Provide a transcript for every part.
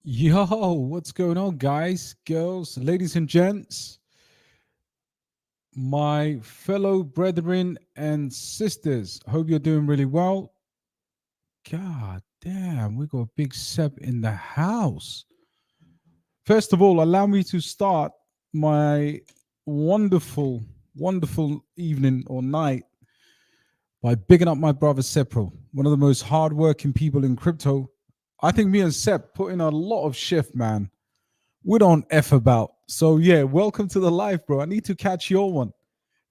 Yo, what's going on, guys, girls, ladies, and gents? My fellow brethren and sisters, hope you're doing really well. God damn, we got Big Seb in the house. First of all, allow me to start my wonderful, wonderful evening or night by bigging up my brother Sepro, one of the most hardworking people in crypto. I think me and Sep put in a lot of shift, man. We don't F about. So yeah, welcome to the live, bro. I need to catch your one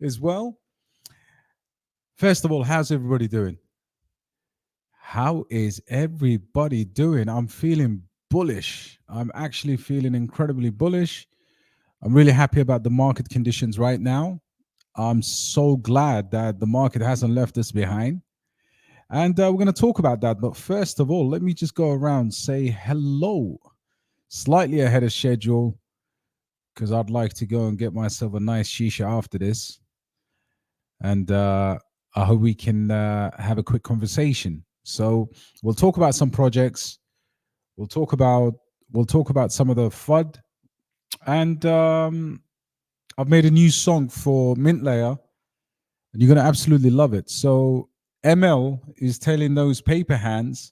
as well. First of all, how's everybody doing? How is everybody doing? I'm feeling bullish. I'm actually feeling incredibly bullish. I'm really happy about the market conditions right now. I'm so glad that the market hasn't left us behind. And we're going to talk about that. But first of all, let me just go around, say hello, slightly ahead of schedule, because I'd like to go and get myself a nice shisha after this. And I hope we can have a quick conversation. So we'll talk about some projects. We'll talk about some of the FUD. And I've made a new song for Mint Layer, and you're gonna absolutely love it. So ML is telling those paper hands,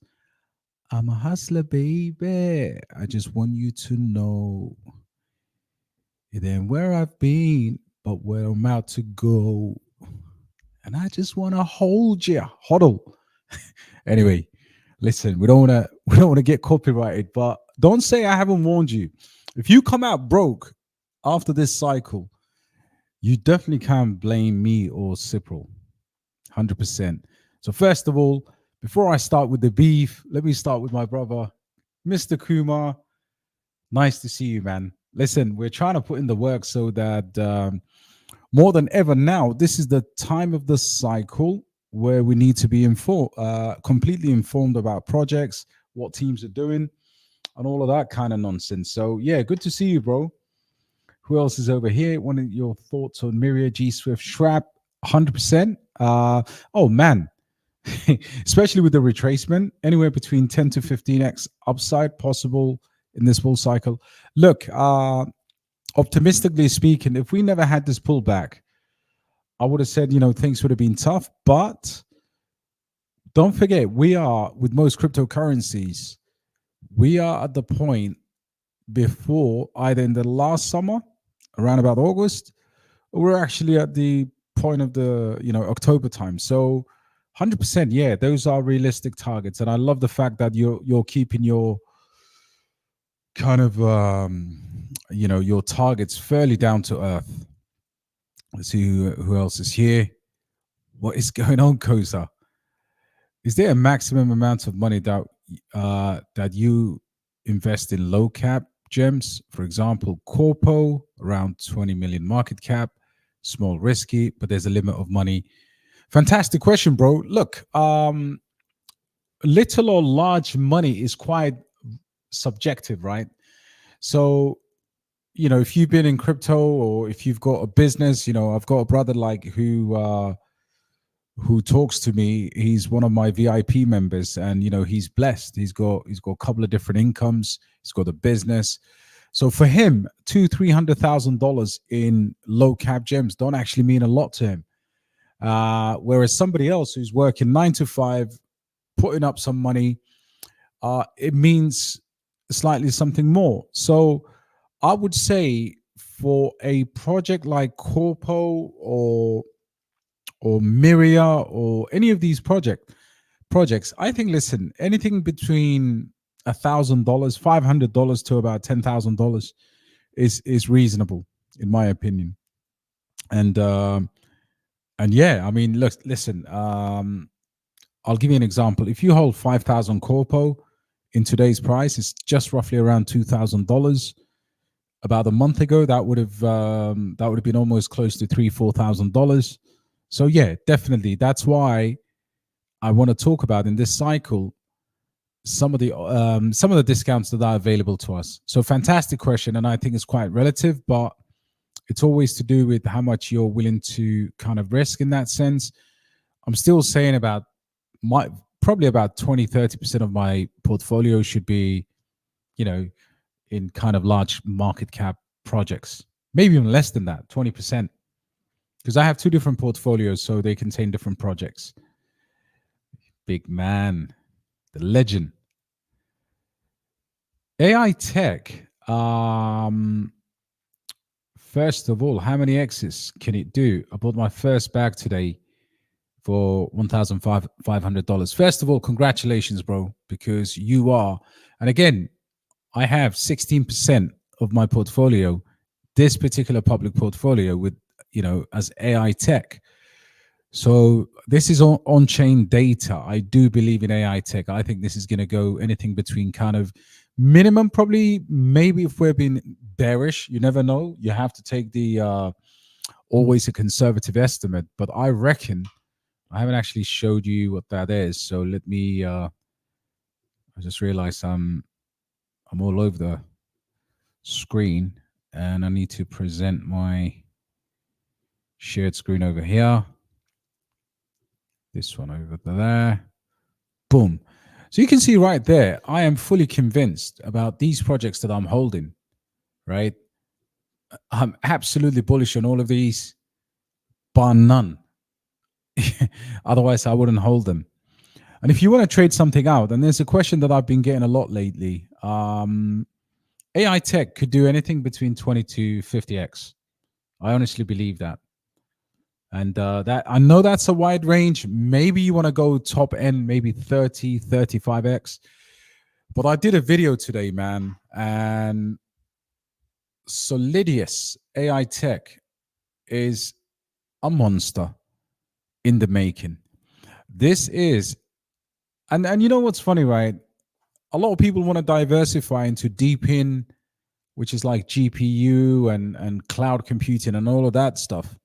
I'm a hustler, baby. I just want you to know. It ain't where I've been, but where I'm about to go. And I just want to hold you, huddle. Anyway, listen, we don't want to get copyrighted, but don't say I haven't warned you. If you come out broke after this cycle, you definitely can't blame me or Cipro, 100%. So first of all, before I start with the beef, let me start with my brother, Mr. Kumar. Nice to see you, man. Listen, we're trying to put in the work so that more than ever now, this is the time of the cycle where we need to be completely informed about projects, what teams are doing, and all of that kind of nonsense. So yeah, good to see you, bro. Who else is over here? One of your thoughts on Miria, G Swift, Shrap, 100%. Oh man, especially with the retracement, anywhere between 10 to 15x upside possible in this bull cycle. Look, optimistically speaking, if we never had this pullback, I would have said, things would have been tough. But don't forget, we are, with most cryptocurrencies, we are at the point before either in the last summer, around about August, or we're actually at the point of the, October time. So 100%, yeah, those are realistic targets. And I love the fact that you're keeping your kind of, your targets fairly down to earth. Let's see who else is here. What is going on, Kosa? Is there a maximum amount of money that you invest in low cap gems? For example, Corpo, around 20 million market cap, small risky, but there's a limit of money. Fantastic question, bro. Look, little or large money is quite subjective, right? So, if you've been in crypto or if you've got a business, I've got a brother like who talks to me. He's one of my VIP members, and he's blessed. He's got a couple of different incomes. He's got a business. So for him, $200,000-$300,000 in low cap gems don't actually mean a lot to him. Whereas somebody else who's working 9 to 5, putting up some money, it means slightly something more. So I would say for a project like Corpo or Miria or any of these projects, I think, listen, anything between $1,000, $500 to about $10,000 is reasonable, in my opinion. And yeah, I mean, look, listen, I'll give you an example. If you hold 5,000 Corpo in today's price, it's just roughly around $2,000. About a month ago, that would have been almost close to $3,000-$4,000. So yeah, definitely. That's why I want to talk about in this cycle some of the discounts that are available to us. So fantastic question, and I think it's quite relative, but it's always to do with how much you're willing to kind of risk in that sense. I'm still saying probably about 20-30% of my portfolio should be in kind of large market cap projects, maybe even less than that, 20%. Because I have two different portfolios, so they contain different projects. Big man, the legend. AI tech. First of all, how many X's can it do? I bought my first bag today for $1,500. First of all, congratulations, bro, because you are. And again, I have 16% of my portfolio, this particular public portfolio, with as AI tech. So this is on-chain data. I do believe in AI tech. I think this is going to go anything between kind of minimum, probably, maybe if we're being bearish, you never know. You have to take the always a conservative estimate. But I reckon, I haven't actually showed you what that is. So let me, I just realized I'm all over the screen and I need to present my shared screen over here. This one over there. Boom. So you can see right there, I am fully convinced about these projects that I'm holding, right? I'm absolutely bullish on all of these, bar none. Otherwise, I wouldn't hold them. And if you want to trade something out, and there's a question that I've been getting a lot lately, AI tech could do anything between 20 to 50x. I honestly believe that. And that I know that's a wide range. Maybe you want to go top end, maybe 30, 35x. But I did a video today, man, and Solidius AI tech is a monster in the making. This is, and you know what's funny, right? A lot of people want to diversify into deep in, which is like GPU and cloud computing and all of that stuff.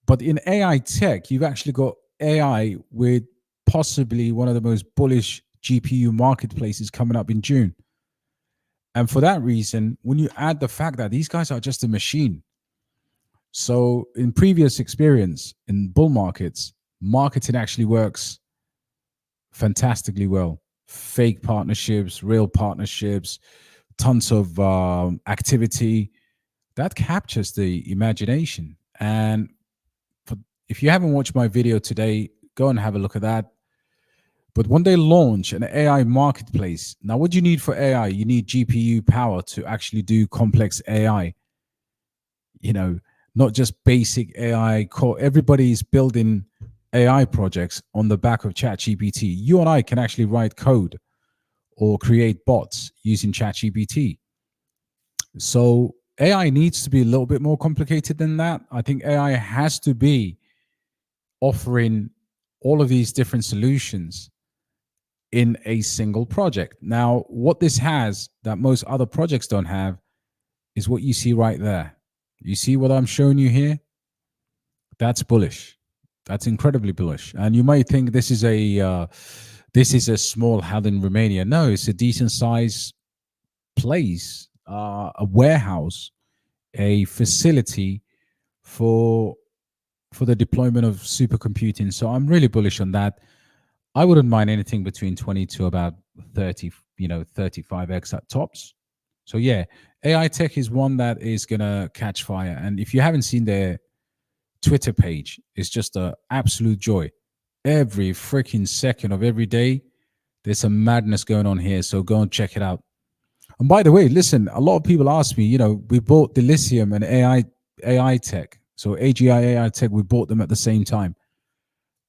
But in AI tech, you've actually got AI with possibly one of the most bullish GPU marketplaces coming up in June. And for that reason, when you add the fact that these guys are just a machine. So in previous experience in bull markets, marketing actually works fantastically well. Fake partnerships, real partnerships, tons of activity that captures the imagination. And if you haven't watched my video today, go and have a look at that. But when they launch an AI marketplace, now what do you need for AI? You need GPU power to actually do complex AI. Not just basic AI core. Everybody's building AI projects on the back of ChatGPT. You and I can actually write code or create bots using ChatGPT. So AI needs to be a little bit more complicated than that. I think AI has to be offering all of these different solutions in a single project. Now, what this has that most other projects don't have is what you see right there. You see what I'm showing you here? That's bullish. That's incredibly bullish. And you might think this is a small hub in Romania. No, it's a decent size place, a warehouse, a facility for the deployment of supercomputing. So I'm really bullish on that. I wouldn't mind anything between 20 to about 30, 35x at tops. So yeah, AI tech is one that is gonna catch fire. And if you haven't seen their Twitter page, it's just an absolute joy. Every freaking second of every day, there's some madness going on here. So go and check it out. And by the way, listen, a lot of people ask me, we bought Delicium and AI tech. So AGI AI tech, we bought them at the same time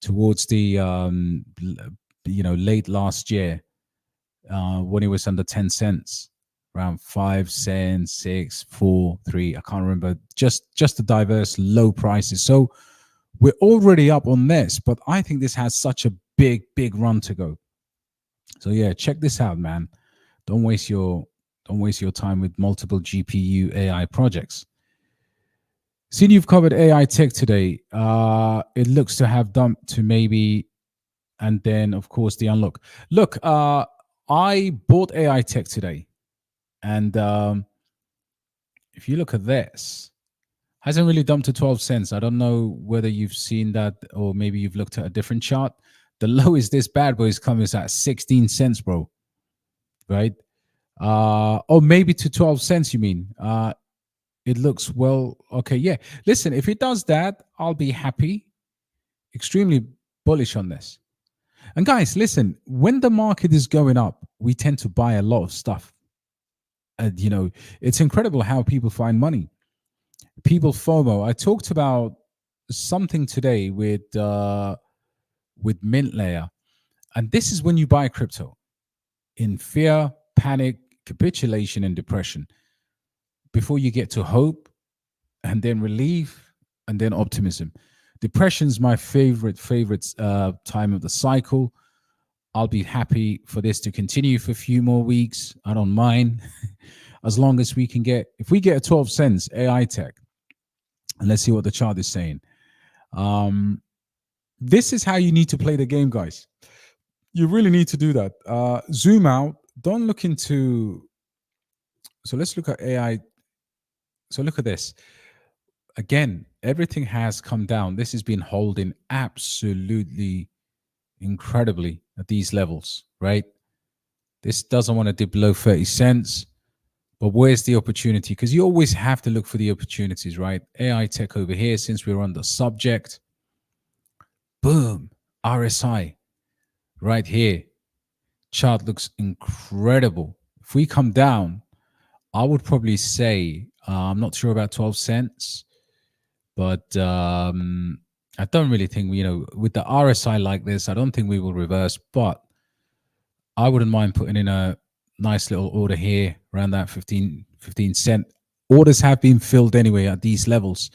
towards the late last year when it was under 10 cents, around 5 cents, 6, 4, 3. I can't remember. Just the diverse low prices. So we're already up on this, but I think this has such a big run to go. So yeah, check this out, man. Don't waste your time with multiple GPU AI projects. Seeing you've covered AI tech today, it looks to have dumped to maybe, and then of course the unlock. Look, I bought AI tech today, and if you look at this, hasn't really dumped to 12 cents. I don't know whether you've seen that or maybe you've looked at a different chart. The low is this bad boy is coming at 16 cents, bro. Right? Or maybe to 12 cents, you mean? It looks well. Okay, yeah. Listen, if it does that, I'll be happy. Extremely bullish on this. And guys, listen, when the market is going up, we tend to buy a lot of stuff. And, it's incredible how people find money. People FOMO. I talked about something today with Mint Layer. And this is when you buy crypto in fear, panic, capitulation, and depression before you get to hope and then relief and then optimism. Depression's my favorite time of the cycle. I'll be happy for this to continue for a few more weeks. I don't mind as long as we can if we get a 12 cents AI tech, and let's see what the chart is saying. This is how you need to play the game, guys. You really need to do that. Zoom out. Don't look into. So let's look at AI. So look at this. Again, everything has come down. This has been holding absolutely incredibly at these levels, right? This doesn't want to dip below 30 cents. But where's the opportunity? Because you always have to look for the opportunities, right? AI tech over here, since we're on the subject. Boom. RSI right here. Chart looks incredible. If we come down, I would probably say, I'm not sure about 12 cents, but I don't really think, with the RSI like this, I don't think we will reverse, but I wouldn't mind putting in a nice little order here around that 15 cent. Orders have been filled anyway at these levels.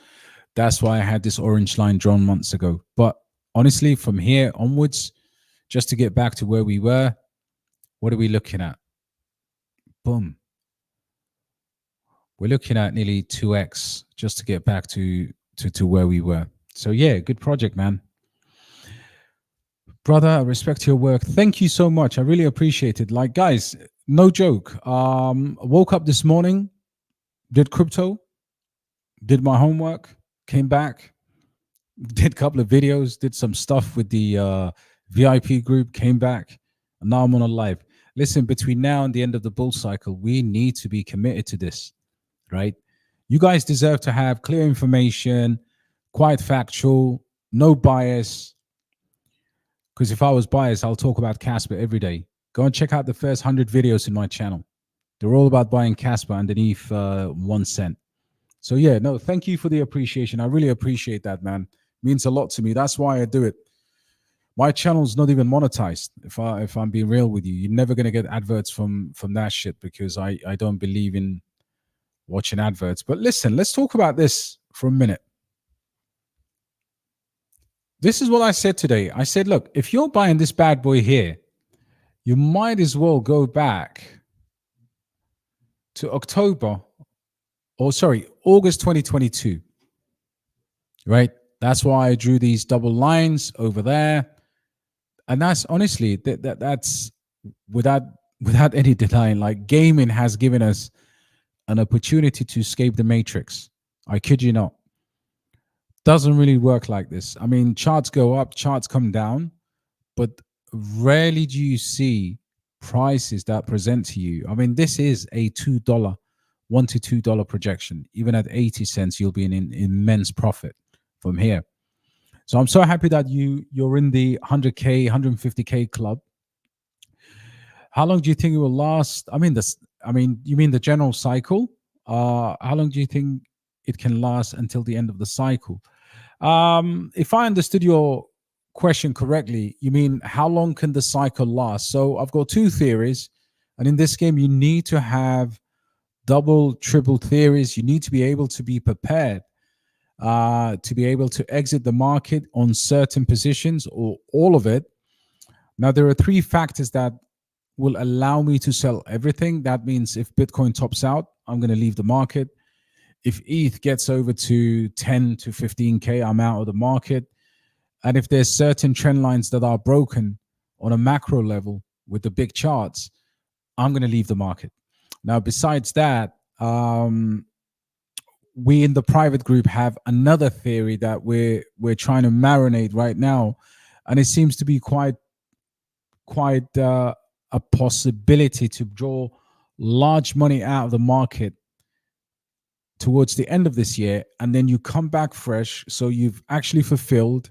That's why I had this orange line drawn months ago. But honestly, from here onwards, just to get back to where we were, what are we looking at? Boom. We're looking at nearly 2x just to get back to where we were. So yeah, good project, man. Brother, I respect your work. Thank you so much. I really appreciate it. Like, guys, no joke. Woke up this morning, did crypto, did my homework, came back, did a couple of videos, did some stuff with the VIP group, came back, and now I'm on a live. Listen, between now and the end of the bull cycle, we need to be committed to this, right? You guys deserve to have clear information, quite factual, no bias. Because if I was biased, I'll talk about Casper every day. Go and check out the first 100 videos in my channel. They're all about buying Casper underneath 1 cent. So yeah, no, thank you for the appreciation. I really appreciate that, man. It means a lot to me. That's why I do it. My channel's not even monetized. If I'm being real with you, you're never gonna get adverts from that shit because I don't believe in watching adverts. But listen, let's talk about this for a minute. This is what I said today. I said, look, if you're buying this bad boy here, you might as well go back to August 2022, right? That's why I drew these double lines over there. And that's honestly, that's without any denying, like gaming has given us an opportunity to escape the matrix. I kid you not. Doesn't really work like this. I mean, charts go up, charts come down, but rarely do you see prices that present to you. I mean, this is a $2, $1 to $2 projection. Even at 80 cents, you'll be in immense profit from here. So I'm so happy that you're in the 100K, 150K club. How long do you think it will last? You mean the general cycle? How long do you think it can last until the end of the cycle? If I understood your question correctly, you mean how long can the cycle last? So I've got two theories, and in this game, you need to have double, triple theories. You need to be able to be prepared to be able to exit the market on certain positions or all of it. Now, there are three factors that will allow me to sell everything. That means if Bitcoin tops out, I'm going to leave the market. If ETH gets over to 10 to 15K, I'm out of the market. And if there's certain trend lines that are broken on a macro level with the big charts, I'm going to leave the market. Now, besides that, we in the private group have another theory that we're trying to marinate right now, and it seems to be quite a possibility to draw large money out of the market towards the end of this year, and then you come back fresh. So you've actually fulfilled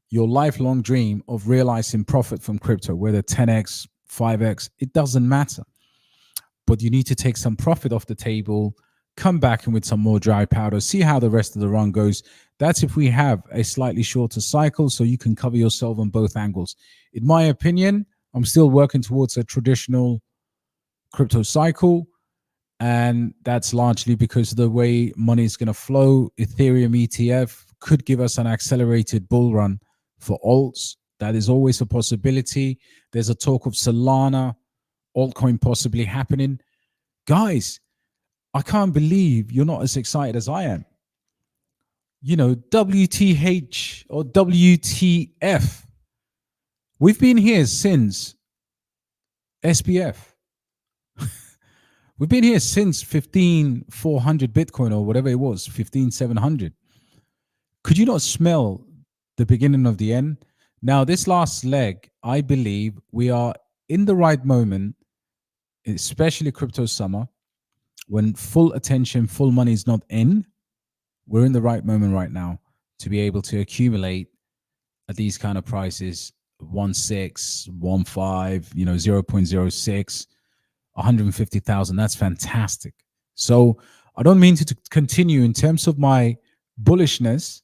your lifelong dream of realizing profit from crypto, whether 10x, 5x, it doesn't matter. But you need to take some profit off the table, come back in with some more dry powder, see how the rest of the run goes. That's if we have a slightly shorter cycle, so you can cover yourself on both angles. In my opinion, I'm still working towards a traditional crypto cycle. And that's largely because of the way money is going to flow. Ethereum ETF could give us an accelerated bull run for alts. That is always a possibility. There's a talk of Solana altcoin possibly happening. Guys, I can't believe you're not as excited as I am. You know, WTH or WTF. We've been here since SPF. We've been here since 15,400 Bitcoin or whatever it was, 15,700. Could you not smell the beginning of the end? Now, this last leg, I believe we are in the right moment, especially crypto summer, when full attention, full money is not in. We're in the right moment right now to be able to accumulate at these kind of prices, 1.6, 1.5, 0.06. 150,000. That's fantastic. So I don't mean to continue in terms of my bullishness,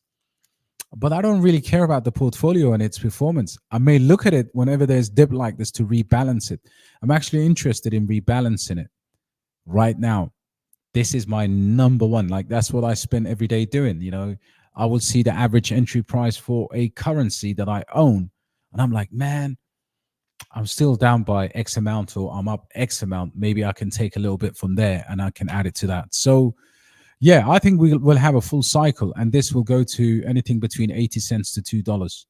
but I don't really care about the portfolio and its performance. I may look at it whenever there's dip like this to rebalance it. I'm actually interested in rebalancing it right now. This is my number one. Like, that's what I spend every day doing. I will see the average entry price for a currency that I own, and I'm like, man, I'm still down by X amount, or I'm up X amount. Maybe I can take a little bit from there and I can add it to that. So yeah, I think we'll have a full cycle, and this will go to anything between 80 cents to $2.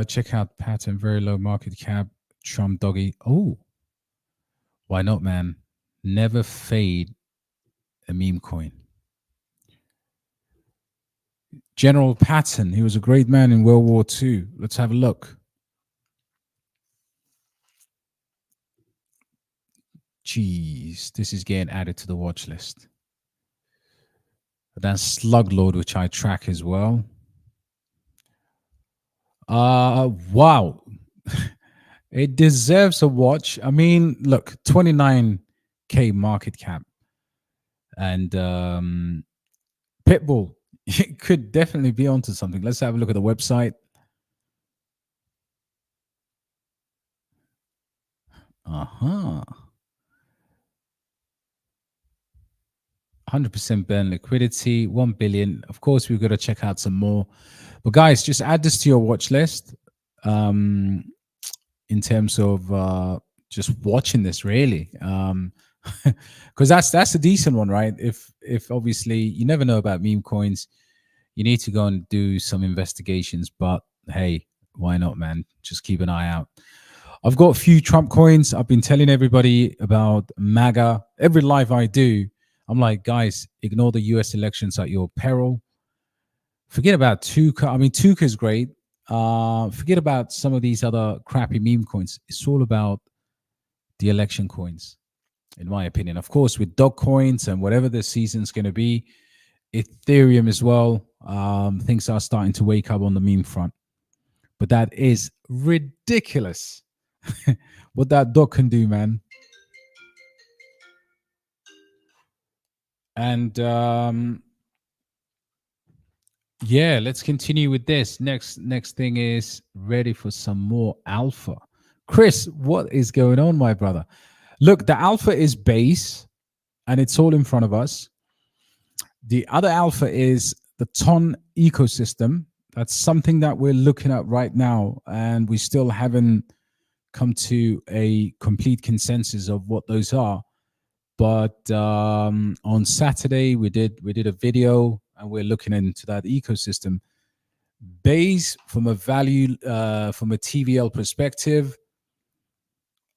Check out pattern, very low market cap, Trump doggy. Oh, why not, man? Never fade a meme coin. General Patton, he was a great man in World War II. Let's have a look. Jeez, this is getting added to the watch list. That's Sluglord, which I track as well. Wow. It deserves a watch. I mean, look, 29K market cap. And Pitbull, it could definitely be onto something. Let's have a look at the website. Uh-huh. 100% burn liquidity, 1 billion. Of course, we've got to check out some more. But guys, just add this to your watch list in terms of just watching this, really. Because that's a decent one, right? If obviously you never know about meme coins, you need to go and do some investigations. But hey, why not, man? Just keep an eye out. I've got a few Trump coins. I've been telling everybody about MAGA. Every live I do, I'm like, guys, ignore the US elections at your peril. Forget about Tuka. I mean, Tuka is great. Forget about some of these other crappy meme coins. It's all about the election coins, in my opinion. Of course, with dog coins and whatever the season's going to be, Ethereum as well, things are starting to wake up on the meme front. But that is ridiculous what that dog can do, man. And yeah, let's continue with this. Next thing is ready for some more alpha. Chris, what is going on, my brother? Look, the alpha is base, and it's all in front of us. The other alpha is the ton ecosystem. That's something that we're looking at right now, and we still haven't come to a complete consensus of what those are. But on Saturday we did a video, and we're looking into that ecosystem. Base from a value, from a TVL perspective,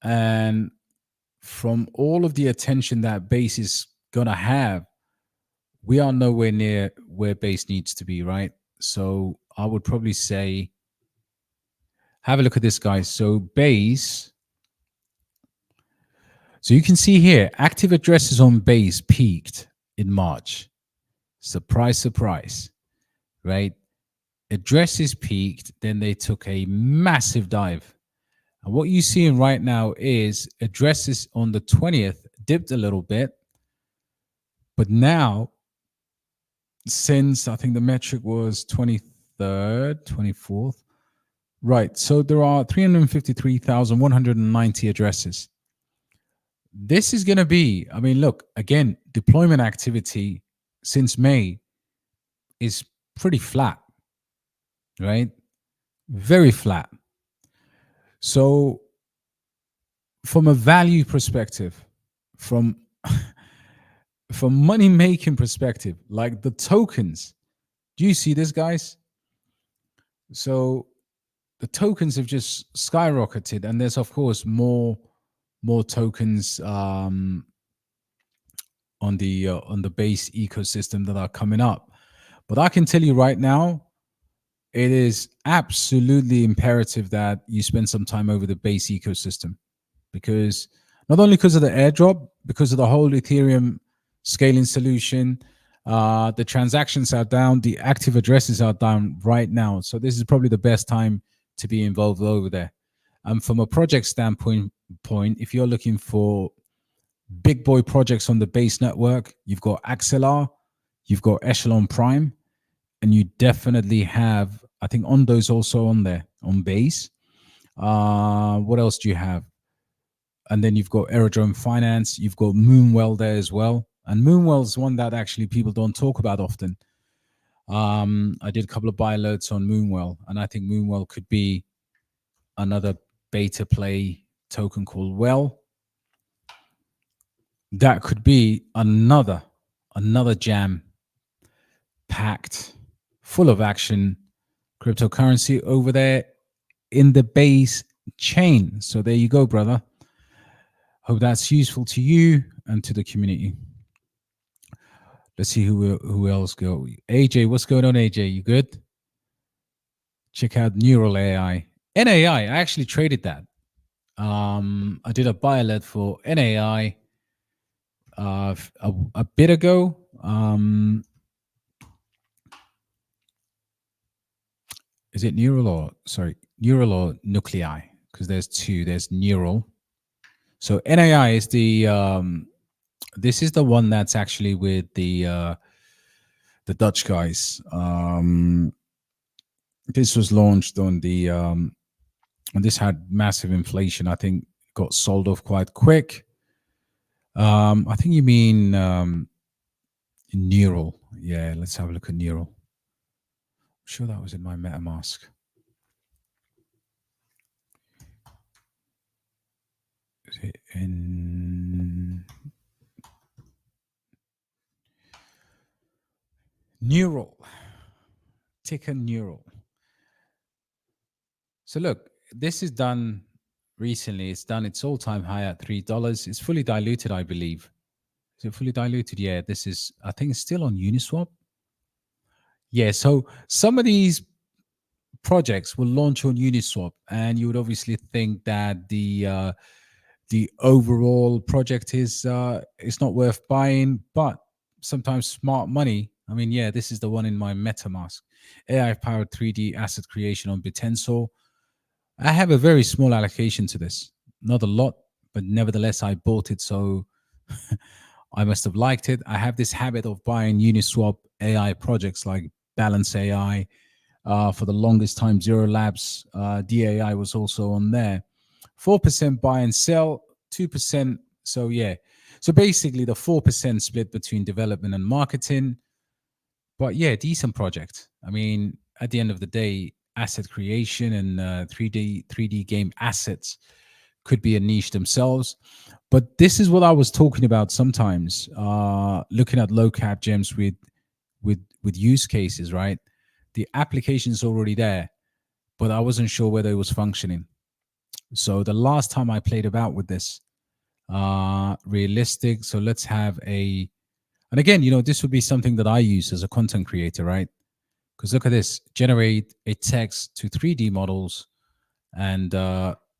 and from all of the attention that Base is gonna have, we are nowhere near where Base needs to be, right? So I would probably say, have a look at this, guys. So Base So you can see here, active addresses on base peaked in March. Surprise, surprise, right? Addresses peaked, then they took a massive dive. And what you're seeing right now is addresses on the 20th dipped a little bit, but now, since I think the metric was 23rd, 24th, right? So there are 353,190 addresses. This is going to be, I mean, look, again, deployment activity since May is pretty flat, right? Very flat. So, from a value perspective, from money making perspective, like the tokens, do you see this, guys? So the tokens have just skyrocketed, and there's of course more tokens on the base ecosystem that are coming up. But I can tell you right now, it is absolutely imperative that you spend some time over the base ecosystem, because not only because of the airdrop, because of the whole Ethereum scaling solution, the transactions are down, the active addresses are down right now. So this is probably the best time to be involved over there. And from a project standpoint, if you're looking for big boy projects on the base network, you've got Axelar, you've got Echelon Prime, and you definitely have, I think, Ondo's also on there on base. What else do you have? And then you've got Aerodrome Finance, you've got Moonwell there as well. And Moonwell is one that actually people don't talk about often. I did a couple of buy alerts on Moonwell, and I think Moonwell could be another beta play token called Well. That could be another jam packed, full of action cryptocurrency over there in the base chain. So there you go, brother. Hope that's useful to you and to the community. Let's see who else go. AJ, what's going on, AJ? You good? Check out Neural AI. NAI, I actually traded that. I did a buy alert for NAI a bit ago. Is it neural or nuclei? Because there's two. There's neural. So NAI is the this is the one that's actually with the Dutch guys. This was launched on the and this had massive inflation. I think got sold off quite quick. I think you mean neural. Yeah, let's have a look at neural. I'm sure that was in my MetaMask. Is it in neural? Ticker neural. So look, this is done recently. It's done its all-time high at $3. It's fully diluted, I believe. Is it fully diluted? Yeah, this is, I think it's still on Uniswap. Yeah, so some of these projects will launch on Uniswap, and you would obviously think that the overall project is it's not worth buying, but sometimes smart money. I mean, yeah, this is the one in my MetaMask. AI-powered 3D asset creation on Bitensor. I have a very small allocation to this, not a lot, but nevertheless, I bought it, so I must have liked it. I have this habit of buying Uniswap AI projects like Balance AI. For the longest time, Zero Labs, DAI was also on there. 4% buy and sell, 2%. So yeah, so basically the 4% split between development and marketing. But yeah, decent project. I mean, at the end of the day, asset creation and 3D game assets could be a niche themselves. But this is what I was talking about sometimes, looking at low cap gems with use cases, right? The application is already there, but I wasn't sure whether it was functioning. So the last time I played about with this, realistic. So let's have and again, this would be something that I use as a content creator, right? Because look at this, generate a text to 3D models, and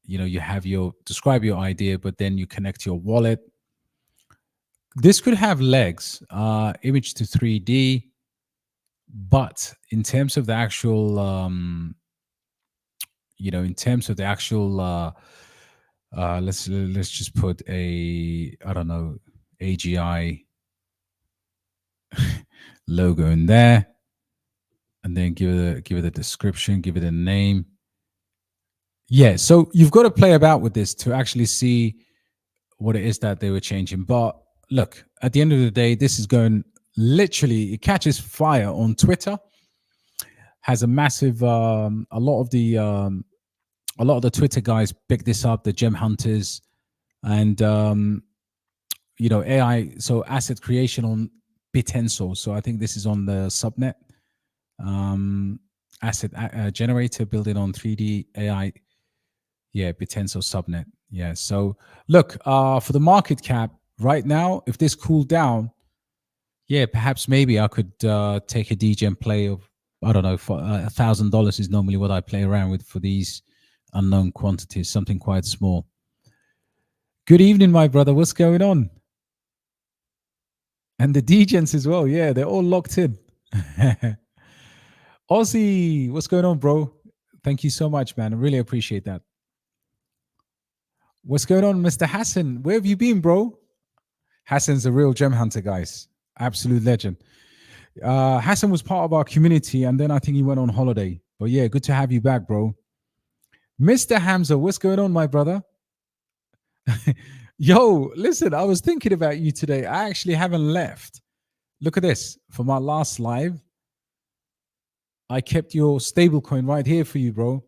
you have your describe your idea, but then you connect your wallet. This could have legs, image to 3D, but in terms of the actual, in terms of the actual, let's just put a, I don't know, AGI logo in there, and then give it a description, give it a name. Yeah, so you've got to play about with this to actually see what it is that they were changing. But look, at the end of the day, this is going literally, it catches fire on Twitter, has a massive, a lot of the Twitter guys pick this up, the gem hunters, and AI, so asset creation on Bitensor. So I think this is on the subnet, asset generator building on 3D AI. Yeah, Bitensor subnet. Yeah. So look, for the market cap right now, if this cooled down, yeah, perhaps maybe I could take a DGen play of, I don't know, for $1,000 is normally what I play around with for these unknown quantities, something quite small. Good evening, my brother. What's going on? And the DGens as well. Yeah, they're all locked in. Aussie, what's going on, bro? Thank you so much, man. I really appreciate that. What's going on, Mr. Hassan? Where have you been, bro? Hassan's a real gem hunter, guys. Absolute legend. Hassan was part of our community, and then I think he went on holiday. But yeah, good to have you back, bro. Mr. Hamza, what's going on, my brother? Yo, listen, I was thinking about you today. I actually haven't left. Look at this. For my last live, I kept your stablecoin right here for you, bro.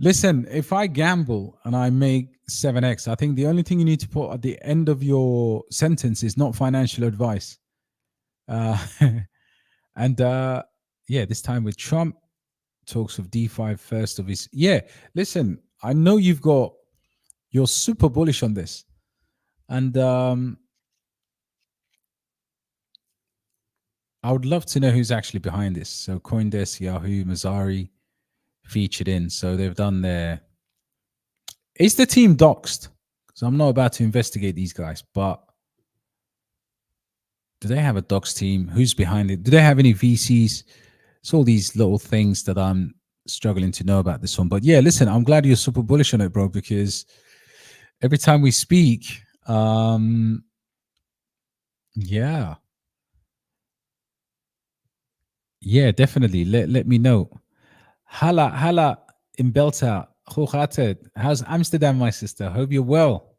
Listen, if I gamble and I make 7x, I think the only thing you need to put at the end of your sentence is not financial advice. And yeah, this time with Trump, talks of DeFi first of his. Yeah, listen, I know you're super bullish on this. And I would love to know who's actually behind this. So Coindesk, Yahoo, Mazari featured in. So they've done their. Is the team doxed? Because I'm not about to investigate these guys, but do they have a docs team? Who's behind it? Do they have any VCs? It's all these little things that I'm struggling to know about this one. But yeah, listen, I'm glad you're super bullish on it, bro, because every time we speak, yeah. Yeah, definitely. Let me know. Hala in Belta. How's Amsterdam, my sister? Hope you're well.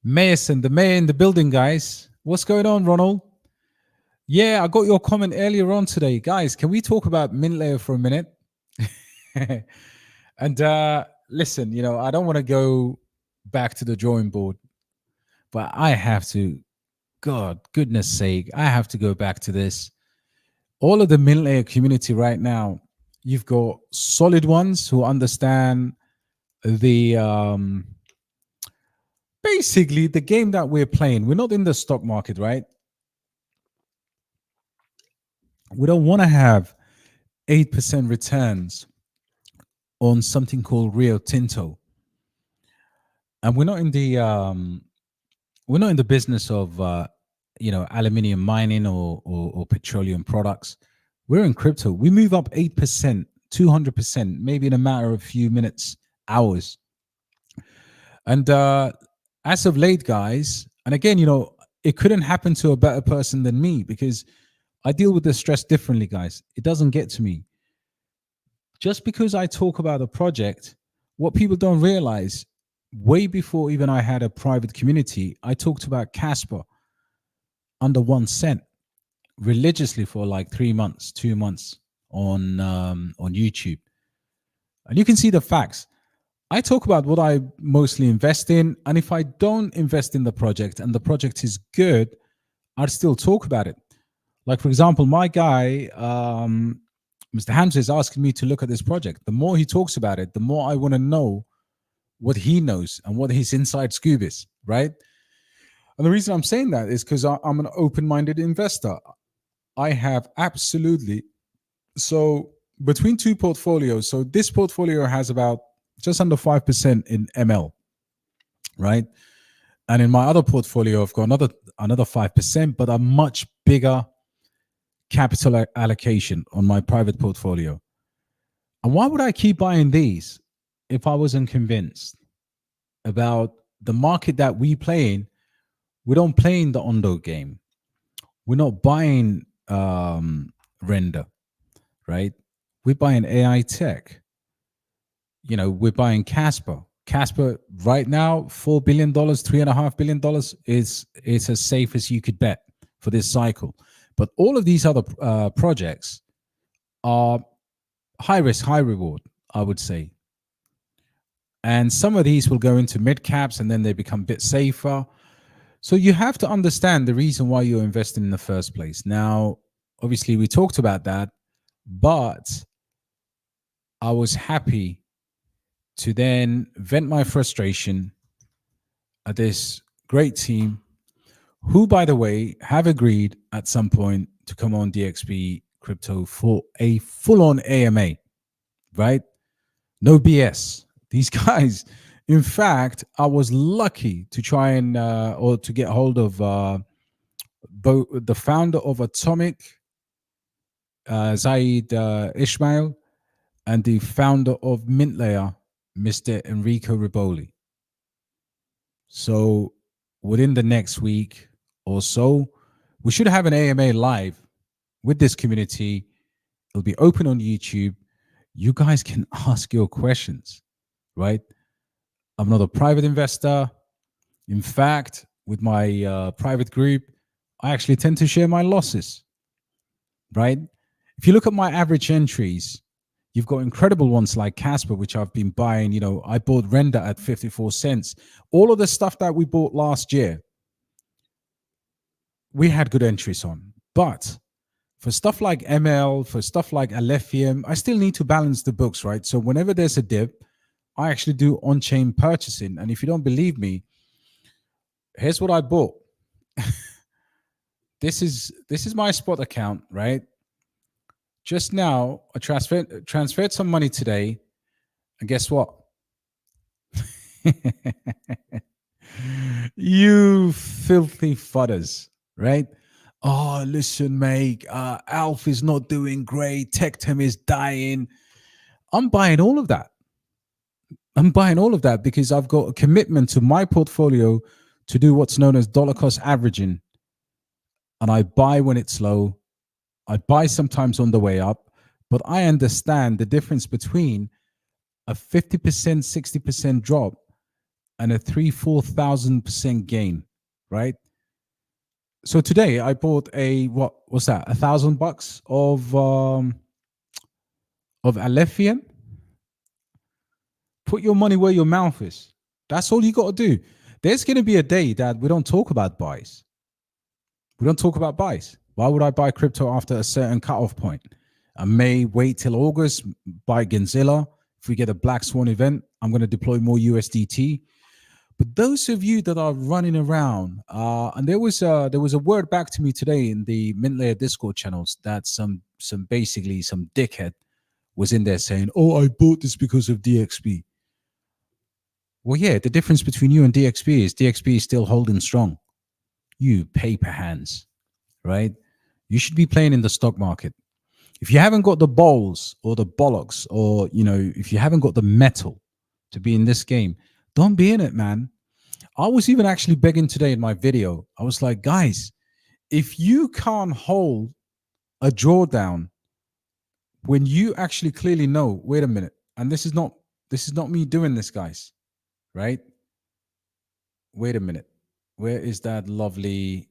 Mason, the mayor in the building, guys. What's going on, Ronald? Yeah, I got your comment earlier on today. Guys, can we talk about mint layer for a minute? And listen, I don't want to go back to the drawing board, but I have to, God, goodness sake, I have to go back to this. All of the mint layer community right now, you've got solid ones who understand the basically the game that we're playing. We're not in the stock market, right? We don't want to have 8% returns on something called Rio Tinto, and we're not in the business of aluminium mining or petroleum products. We're in crypto. We move up 8%, 200%, maybe in a matter of a few minutes, hours. And as of late, guys, and again, it couldn't happen to a better person than me because I deal with the stress differently, guys. It doesn't get to me. Just because I talk about a project, what people don't realize, way before even I had a private community, I talked about Casper under 1 cent religiously for like 3 months, 2 months on YouTube. And you can see the facts. I talk about what I mostly invest in. And if I don't invest in the project and the project is good, I'd still talk about it. Like, for example, my guy, Mr. Hamza, is asking me to look at this project. The more he talks about it, the more I want to know what he knows and what his inside scoop is, right? And the reason I'm saying that is because I'm an open-minded investor. I have absolutely. So between two portfolios. So this portfolio has about just under 5% in ML, right? And in my other portfolio, I've got another 5%, but a much bigger capital allocation on my private portfolio. And why would I keep buying these if I wasn't convinced about the market that we play in? We don't play in the Ondo game. We're not buying render, right? We're buying AI tech. We're buying Casper. Casper right now, $4 billion, $3.5 billion is as safe as you could bet for this cycle. But all of these other projects are high risk, high reward, I would say. And some of these will go into mid caps and then they become a bit safer. So you have to understand the reason why you're investing in the first place. Now, obviously, we talked about that, but I was happy to then vent my frustration at this great team who, by the way, have agreed at some point to come on DXB Crypto for a full-on AMA, right? No BS. These guys, in fact, I was lucky to try and or to get hold of the founder of Atomic, Zaid Ismail, and the founder of Mintlayer, Mr. Enrico Riboli. So within the next week or so, we should have an AMA live with this community. It'll be open on YouTube. You guys can ask your questions, right? I'm not a private investor. In fact, with my private group, I actually tend to share my losses, right? If you look at my average entries, you've got incredible ones like Casper, which I've been buying. I bought Render at 54 cents. All of the stuff that we bought last year, we had good entries on. But for stuff like ML, for stuff like Alephium, I still need to balance the books, right? So whenever there's a dip, I actually do on-chain purchasing. And if you don't believe me, here's what I bought. This is my spot account, right? Just now, I transferred some money today, and guess what? You filthy fudders, right? Oh, listen, mate, Alf is not doing great. Tectum is dying. I'm buying all of that. Because I've got a commitment to my portfolio to do what's known as dollar cost averaging. And I buy when it's low. I buy sometimes on the way up. But I understand the difference between a 50%, 60% drop and a 3,000-4,000% gain, right? So today I bought what was that? $1,000 of Alephium. Put your money where your mouth is. That's all you got to do. There's going to be a day that we don't talk about buys. We don't talk about buys. Why would I buy crypto after a certain cutoff point? I may wait till August, buy Genzilla. If we get a Black Swan event, I'm going to deploy more USDT. But those of you that are running around, and there was a word back to me today in the Mintlayer Discord channels that some dickhead was in there saying, "Oh, I bought this because of DXB." Well, yeah, the difference between you and DXB is still holding strong. You paper hands, right? You should be playing in the stock market. If you haven't got the balls or the bollocks, or if you haven't got the metal to be in this game, don't be in it, man. I was even actually begging today in my video. I was like, guys, if you can't hold a drawdown when you actually clearly know, wait a minute, and this is not me doing this, guys, right? Wait a minute. Where is that lovely,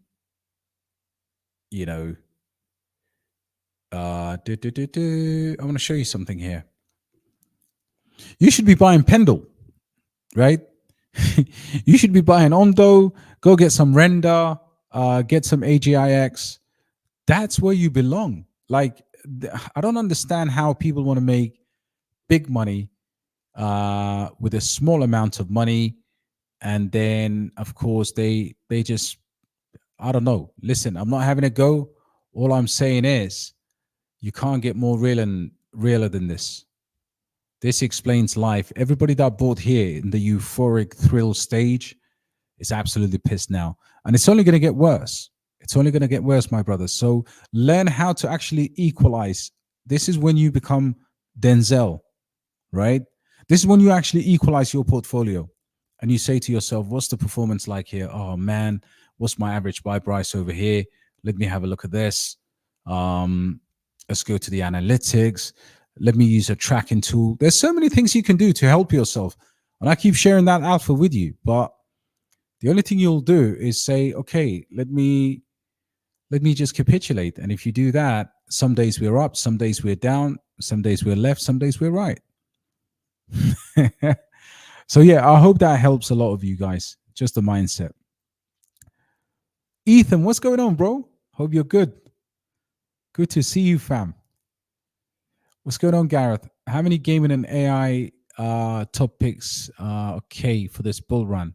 I want to show you something here. You should be buying Pendle, right? You should be buying Ondo. Go get some Render, get some AGIX. That's where you belong. Like, I don't understand how people want to make big money with a small amount of money, and then of course they just, I don't know. Listen, I'm not having a go. All I'm saying is, you can't get more real realer than this. This explains life. Everybody that bought here in the euphoric thrill stage is absolutely pissed now. And it's only going to get worse. It's only going to get worse, my brothers. So learn how to actually equalize. This is when you become Denzel, right? This is when you actually equalize your portfolio and you say to yourself, what's the performance like here? Oh man, what's my average buy price over here? Let me have a look at this. Let's go to the analytics. Let me use a tracking tool. There's so many things you can do to help yourself. And I keep sharing that alpha with you. But the only thing you'll do is say, okay, let me just capitulate. And if you do that, some days we're up, some days we're down, some days we're left, some days we're right. So yeah, I hope that helps a lot of you guys. Just the mindset. Ethan, what's going on, bro? Hope you're good. Good to see you, fam. What's going on, Gareth? How many gaming and AI top picks okay for this bull run?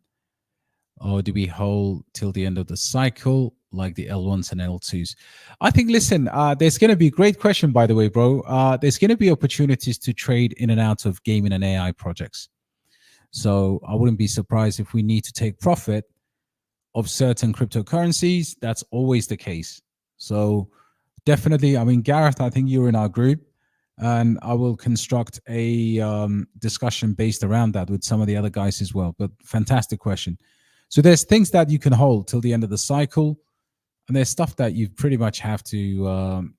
Or do we hold till the end of the cycle like the L1s and L2s? I think, listen, there's going to be a great question, by the way, bro. There's going to be opportunities to trade in and out of gaming and AI projects. So I wouldn't be surprised if we need to take profit of certain cryptocurrencies. That's always the case. So definitely, I mean, Gareth, I think you're in our group, and I will construct a discussion based around that with some of the other guys as well. But fantastic question. So there's things that you can hold till the end of the cycle, and there's stuff that you pretty much have to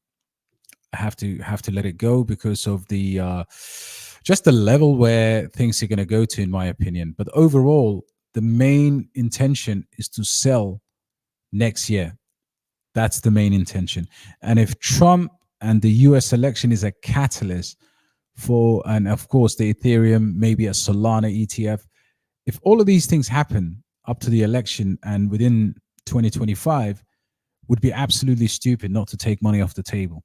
let it go because of the just the level where things are going to go to, in my opinion. But overall, the main intention is to sell next year. That's the main intention. And if Trump and the US election is a catalyst for, and of course the Ethereum, maybe a Solana ETF, if all of these things happen up to the election and within 2025, would be absolutely stupid not to take money off the table.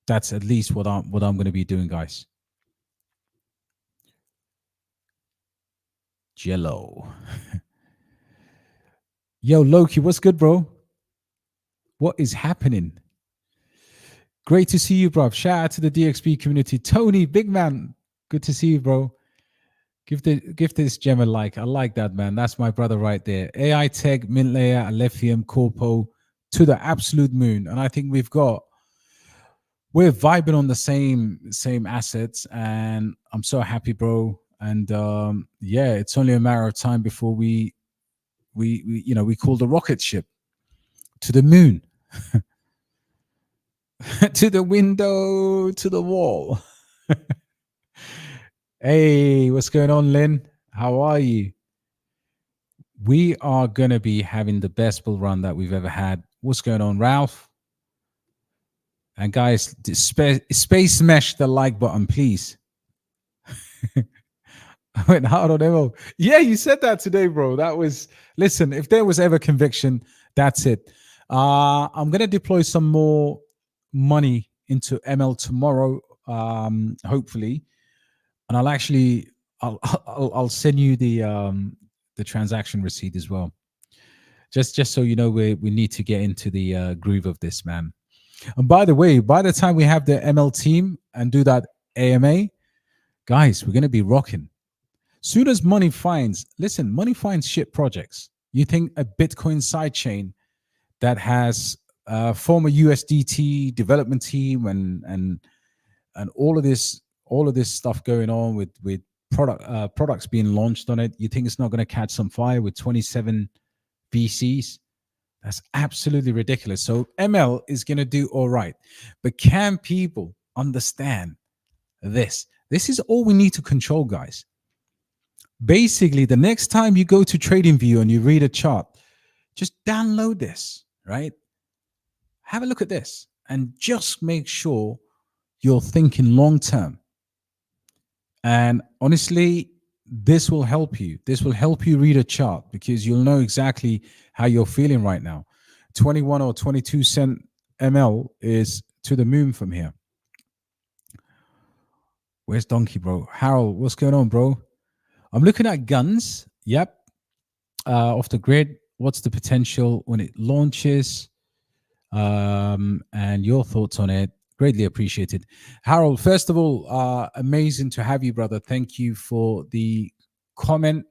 That's at least what I'm going to be doing, guys. Jello. Yo, Loki, what's good, bro? What is happening? Great to see you, bro. Shout out to the DXB community. Tony, big man. Good to see you, bro. Give this gem a like. I like that, man. That's my brother right there. AI Tech, Mint Layer, Alephium, Corpo to the absolute moon. And I think we're vibing on the same assets. And I'm so happy, bro. And yeah, it's only a matter of time before we call the rocket ship to the moon. To the window, to the wall. Hey, what's going on, Lynn? How are you? We are going to be having the best bull run that we've ever had. What's going on, Ralph? And guys, space mesh the like button, please. I went hard on MO. Yeah, you said that today, bro. That was, listen, if there was ever conviction, that's it. I'm going to deploy some more money into ML tomorrow, hopefully. And I'll send you the transaction receipt as well. Just so you know, we need to get into the groove of this, man. And by the way, by the time we have the ML team and do that AMA, guys, we're going to be rocking. Soon as money finds shit projects. You think a Bitcoin sidechain that has former USDT development team and all of this stuff going on with products being launched on it, you think it's not going to catch some fire with 27 VCs? That's absolutely ridiculous. So ML is going to do all right. But can people understand this? This is all we need to control, guys. Basically, the next time you go to TradingView and you read a chart, just download this, right? Have a look at this and just make sure you're thinking long term. And honestly, this will help you. This will help you read a chart because you'll know exactly how you're feeling right now. 21 or 22 cent ML is to the moon from here. Where's Donkey, bro? Harold, what's going on, bro? I'm looking at guns. Yep. Off the grid. What's the potential when it launches? And your thoughts on it. Greatly appreciated. Harold, first of all, amazing to have you, brother. Thank you for the comment.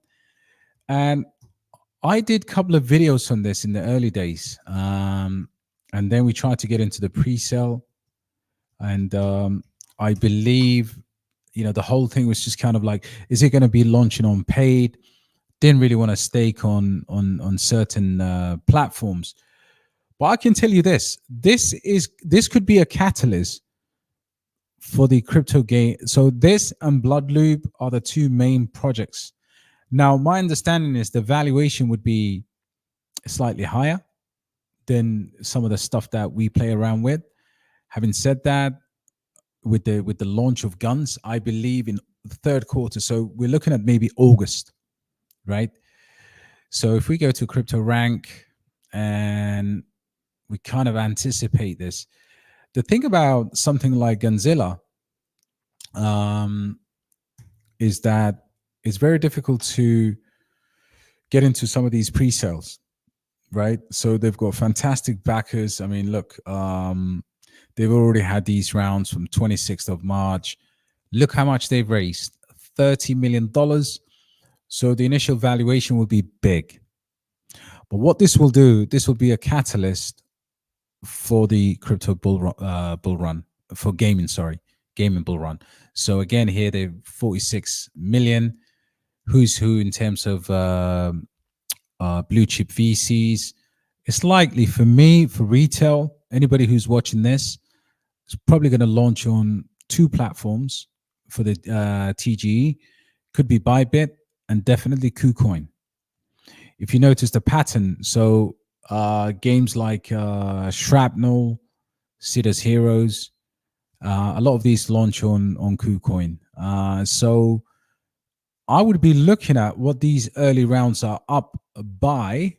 And I did a couple of videos on this in the early days. And then we tried to get into the pre-sale. And I believe, the whole thing was just kind of like, is it going to be launching on paid? Didn't really want to stake on certain platforms. But I can tell you this: this could be a catalyst for the crypto game. So this and Bloodloop are the two main projects. Now, my understanding is the valuation would be slightly higher than some of the stuff that we play around with. Having said that, with the launch of guns, I believe in the third quarter. So we're looking at maybe August, right? So if we go to crypto rank and we kind of anticipate this, the thing about something like Gunzilla is that it's very difficult to get into some of these pre-sales, right? So they've got fantastic backers. I mean, look, they've already had these rounds from 26th of March. Look how much they've raised, $30 million. So the initial valuation will be big. But what this will do, this will be a catalyst for the crypto bull run, for gaming bull run. So again, here they're 46 million. Who's who in terms of blue chip VCs? It's likely for me, for retail, anybody who's watching this is probably going to launch on two platforms for the TGE. Could be Bybit and definitely KuCoin. If you notice the pattern, so games like Shrapnel, Sida's Heroes, a lot of these launch on KuCoin. So I would be looking at what these early rounds are up by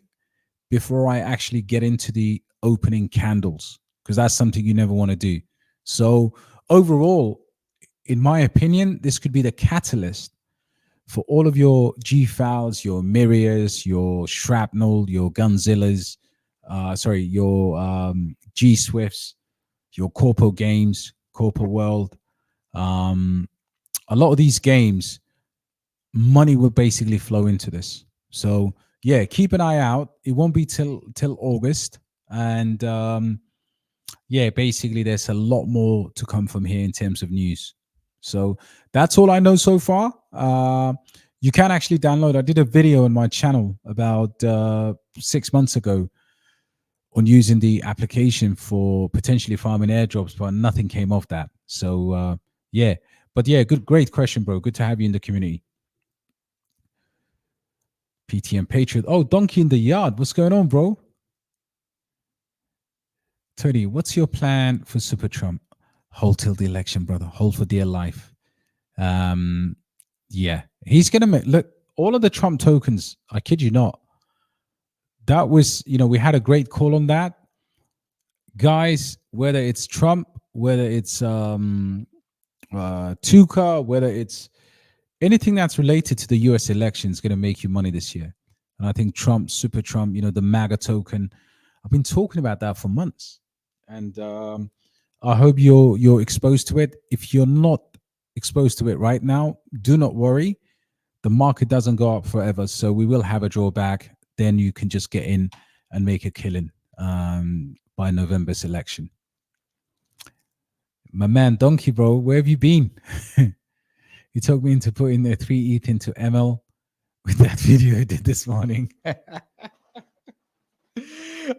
before I actually get into the opening candles, because that's something you never want to do. So overall, in my opinion, this could be the catalyst for all of your GFALs, your Myrias, your Shrapnel, your Gunzillas, your G Swifts, your Corpo games, Corpo World. A lot of these games, money will basically flow into this. So yeah, keep an eye out. It won't be till August, and yeah, basically there's a lot more to come from here in terms of news. So that's all I know so far. You can actually download. I did a video on my channel about 6 months ago on using the application for potentially farming airdrops, but nothing came of that. So yeah, but yeah, great question, bro. Good to have you in the community. PTM Patriot. Oh, Donkey in the Yard. What's going on, bro? Tony, what's your plan for Super Trump? Hold till the election, brother. Hold for dear life. Yeah, he's gonna make, look, all of the Trump tokens, I kid you not, that was, we had a great call on that, guys. Whether it's Trump, whether it's Tuka, whether it's anything that's related to the US election is going to make you money this year. And I think Trump, Super Trump, the MAGA token, I've been talking about that for months, and I hope you're exposed to it. If you're not exposed to it right now, do not worry. The market doesn't go up forever, so we will have a drawback. Then you can just get in and make a killing by November's election. My man Donkey, bro, where have you been? You told me into putting the 3 ETH into ML with that video I did this morning.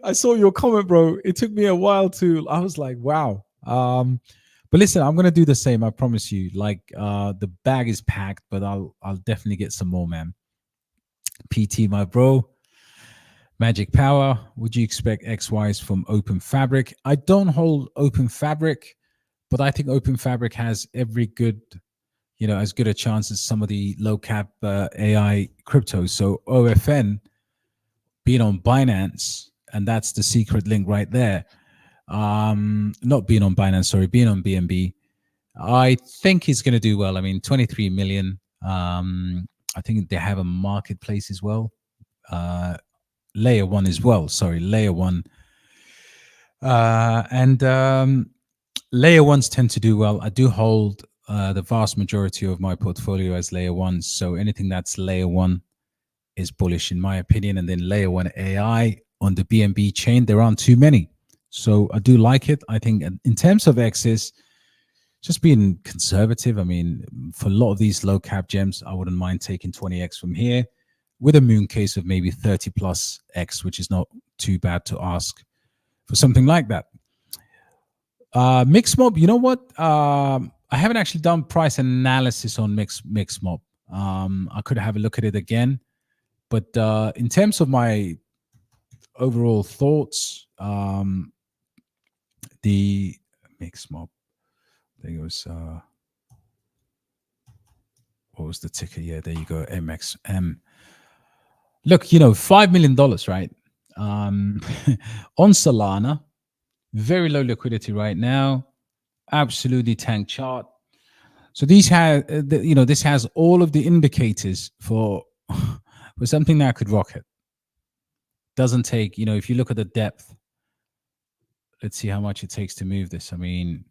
I saw your comment, bro. It took me a while I was like, wow. But listen, I'm gonna do the same. I promise you. Like, the bag is packed, but I'll definitely get some more, man. PT, my bro. Magic Power. Would you expect XYs from Open Fabric? I don't hold Open Fabric, but I think Open Fabric has every good, as good a chance as some of the low cap AI cryptos. So OFN being on Binance, and that's the secret link right there. Not being on Binance, sorry, being on BNB. I think he's going to do well. I mean, 23 million. I think they have a marketplace as well. Layer one as well. Sorry, layer one. And Layer ones tend to do well. I do hold the vast majority of my portfolio as layer ones. So anything that's layer one is bullish in my opinion. And then layer one AI on the BNB chain, there aren't too many. So I do like it. I think in terms of X's, just being conservative. I mean, for a lot of these low cap gems, I wouldn't mind taking 20x from here with a moon case of maybe 30 plus X, which is not too bad to ask for something like that. Mixmob, you know what? I haven't actually done price analysis on Mixmob. I could have a look at it again. But in terms of my overall thoughts, the Mixmob, I think it was, what was the ticker? Yeah, there you go, MXM. Look, you know, $5 million, right? On Solana, very low liquidity right now, absolutely tank chart. So these have, you know, this has all of the indicators for for something that could rocket. Doesn't take, you know, if you look at the depth, let's see how much it takes to move this. I mean,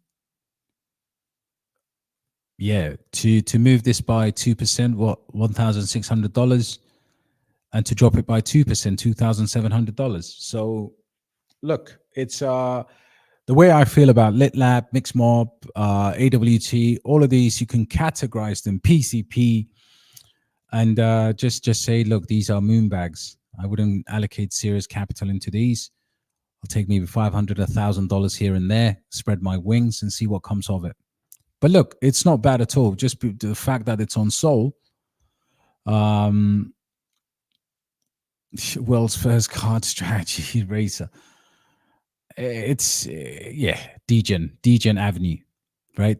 yeah, to move this by 2%, what, $1,600, and to drop it by 2%, $2,700. So look, it's the way I feel about LitLab, Mixmob, AWT, all of these, you can categorize them PCP, and just say, look, these are moon bags. I wouldn't allocate serious capital into these. I'll take maybe $500, $1,000 here and there, spread my wings, and see what comes of it. But look, it's not bad at all. Just the fact that it's on Sol, world's first card strategy racer. It's yeah, Degen Avenue, right?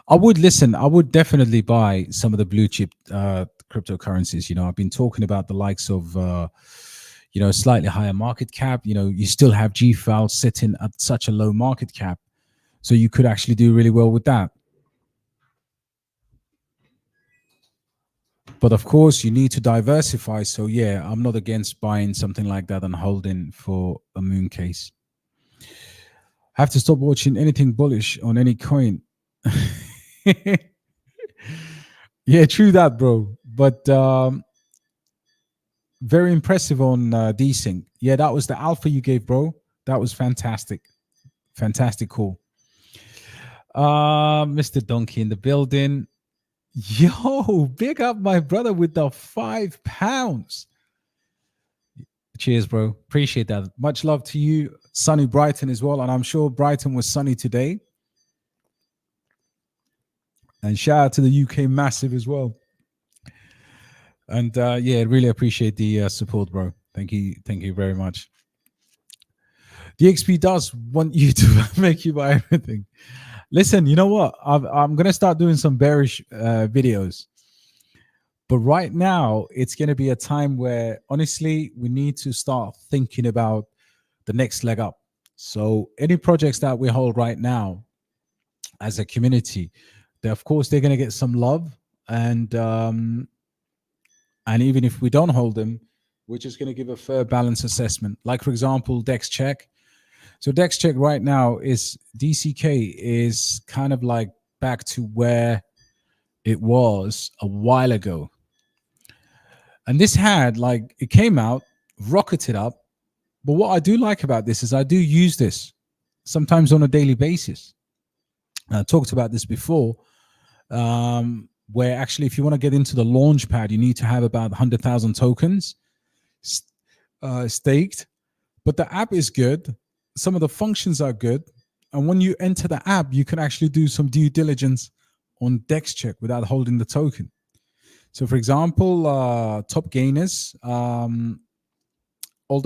I would definitely buy some of the blue chip cryptocurrencies. You know, I've been talking about the likes of you know, slightly higher market cap. You know, you still have GFAL sitting at such a low market cap, so you could actually do really well with that. But of course, you need to diversify. So yeah, I'm not against buying something like that and holding for a moon case. Have to stop watching anything bullish on any coin. Yeah, true that, bro. But very impressive on Desync. Yeah, that was the alpha you gave, bro. That was fantastic. Fantastic call. Mr. Donkey in the building. Yo, big up my brother with the £5. Cheers, bro. Appreciate that. Much love to you. Sunny Brighton as well. And I'm sure Brighton was sunny today. And shout out to the UK Massive as well. And yeah, really appreciate the support, bro. Thank you. Thank you very much. The XP does want you to make you buy everything. Listen, you know what? I'm going to start doing some bearish videos. But right now, it's going to be a time where, honestly, we need to start thinking about the next leg up. So any projects that we hold right now as a community, of course, they're going to get some love. And even if we don't hold them, we're just going to give a fair balance assessment. Like, for example, Dex Check. So Dex Check right now is DCK is kind of like back to where it was a while ago. And this had, like, it came out, rocketed up. But what I do like about this is I do use this sometimes on a daily basis. I talked about this before, where actually if you want to get into the launch pad, you need to have about 100,000 tokens staked. But the app is good. Some of the functions are good. And when you enter the app, you can actually do some due diligence on Dex Check without holding the token. So, for example, top gainers, although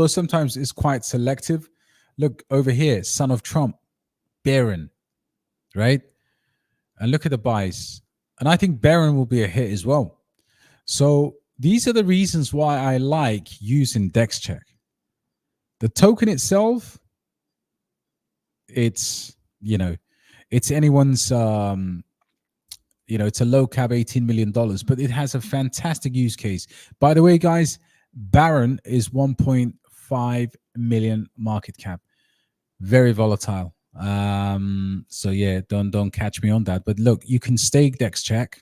sometimes it's quite selective. Look over here, Son of Trump, Baron, right? And look at the buys. And I think Baron will be a hit as well. So these are the reasons why I like using Dex Check. The token itself, it's, you know, it's anyone's, you know, it's a low cap $18 million, but it has a fantastic use case. By the way, guys, Baron is 1.5 million market cap. Very volatile. So yeah, don't catch me on that. But look, you can stake DexCheck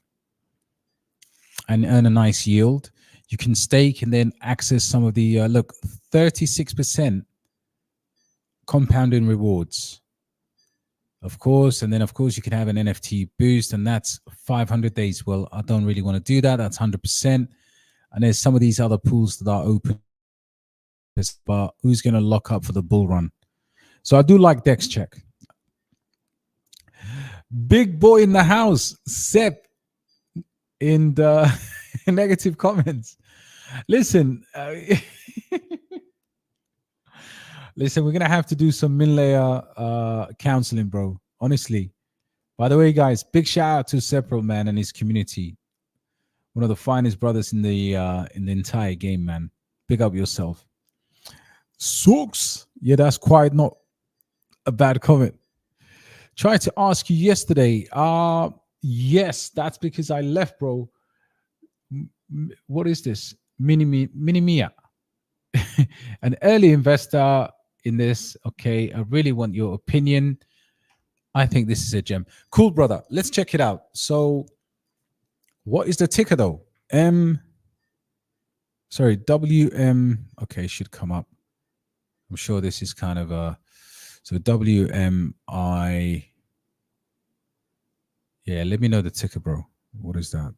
and earn a nice yield. You can stake and then access some of the 36% compounding rewards, of course. And then of course you can have an NFT boost, and that's 500 days. Well, I don't really want to do that. That's 100%. And there's some of these other pools that are open, but who's going to lock up for the bull run? So I do like DexCheck. Big boy in the house, Sep, in the negative comments. Listen, listen, we're gonna have to do some min-layer counseling, bro. Honestly. By the way, guys, big shout out to Sepro, man, and his community. One of the finest brothers in the entire game, man. Big up yourself. Sucks. Yeah, that's quite not a bad comment. Tried to ask you yesterday. Yes, that's because I left, bro. What is this? Minimia. An early investor in this. Okay, I really want your opinion. I think this is a gem. Cool, brother. Let's check it out. So, what is the ticker though? WM. Okay, should come up. I'm sure this is kind of a. So WMI. Yeah, let me know the ticker, bro. What is that?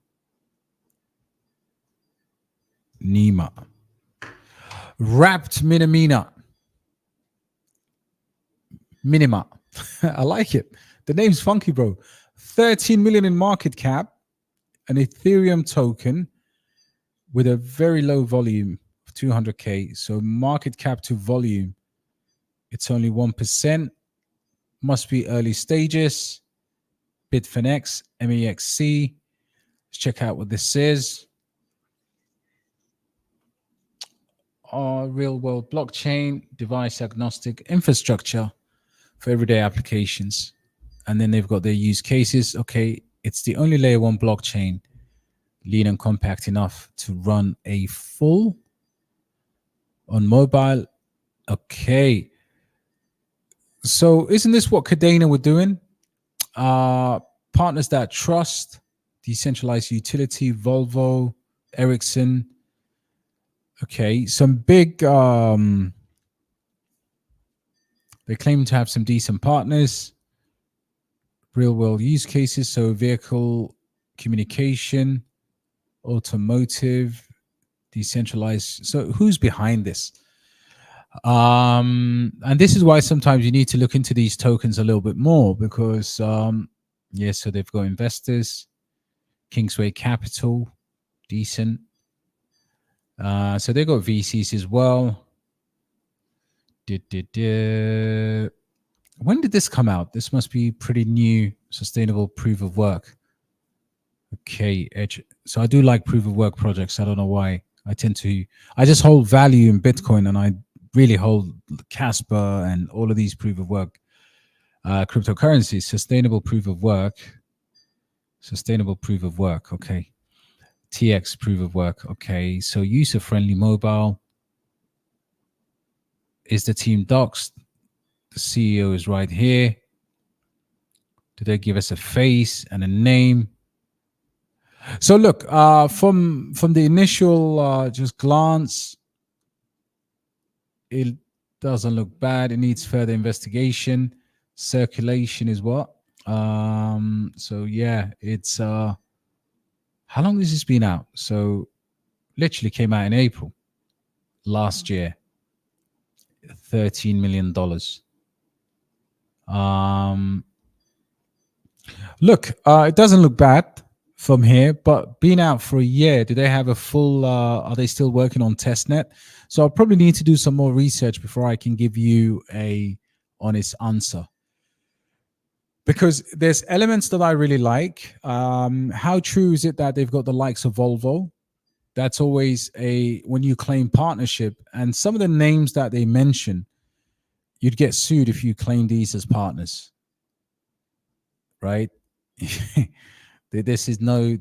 Nima. Wrapped Minamina. Minima. I like it. The name's funky, bro. 13 million in market cap, an Ethereum token with a very low volume of 200K. So market cap to volume, it's only 1%. Must be early stages. Bitfinex, MEXC. Let's check out what this is. Real world blockchain, device agnostic infrastructure for everyday applications. And then they've got their use cases. Okay, it's the only layer one blockchain, lean and compact enough to run a full on mobile. Okay. So isn't this what Cadena were doing? Partners that trust, decentralized utility, Volvo, Ericsson. Okay, some big, they claim to have some decent partners, real world use cases. So vehicle communication, automotive, decentralized. So who's behind this? And this is why sometimes you need to look into these tokens a little bit more because, so they've got investors, Kingsway Capital, decent. So they got VCs as well. When did this come out? This must be pretty new. Sustainable proof of work. Okay, Edge. So I do like proof of work projects. I don't know why. I just hold value in Bitcoin, and I really hold Casper and all of these proof of work cryptocurrencies. Sustainable proof of work. Sustainable proof of work. Okay. TX proof of work. Okay. So user-friendly mobile. Is the team doxed? The CEO is right here. Do they give us a face and a name? So look, from the initial just glance, it doesn't look bad. It needs further investigation. Circulation is what? So yeah, it's how long has this been out? So literally came out in April last year. $13 million. Look, it doesn't look bad from here, but being out for a year, do they have a full, are they still working on testnet? So I'll probably need to do some more research before I can give you a honest answer. Because there's elements that I really like. How true is it that they've got the likes of Volvo? That's always when you claim partnership, and some of the names that they mention, you'd get sued if you claim these as partners, right? This is no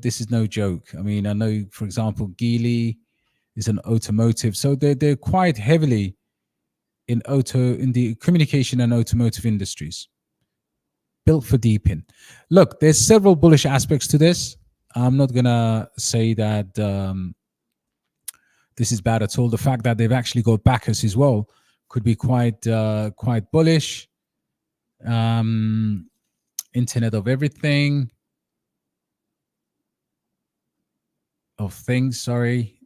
joke. I mean, I know, for example, Geely is an automotive, so they're quite heavily in the communication and automotive industries. built for deeping. Look, there's several bullish aspects to this. I'm not gonna say that this is bad at all. The fact that they've actually got backers as well could be quite bullish. Internet of everything, of things. Sorry.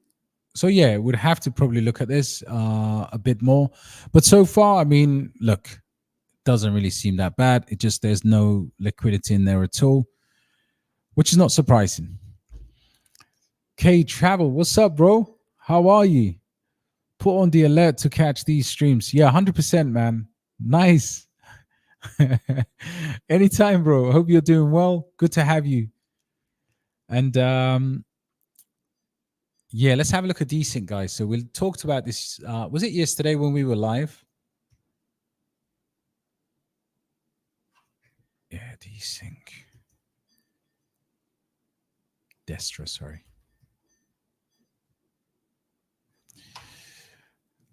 So yeah, we'd have to probably look at this a bit more. But so far, I mean, look, doesn't really seem that bad. It just there's no liquidity in there at all, which is not surprising. K Travel, what's up, bro? How are you? Put on the alert to catch these streams. Yeah, 100%, man. Nice. Anytime, bro. Hope you're doing well. Good to have you. And yeah, let's have a look at Decent, guys. So we talked about this. Was it yesterday when we were live? Yeah, Decent. Destra, sorry.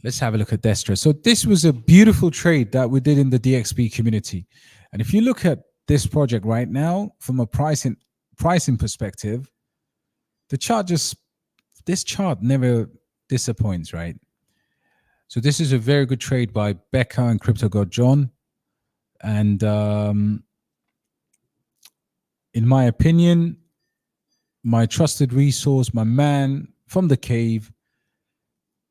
Let's have a look at Destra. So this was a beautiful trade that we did in the DXB community. And if you look at this project right now, from a pricing perspective, this chart never disappoints, right? So this is a very good trade by Becca and Crypto God John. And in my opinion, my trusted resource, my man from the cave,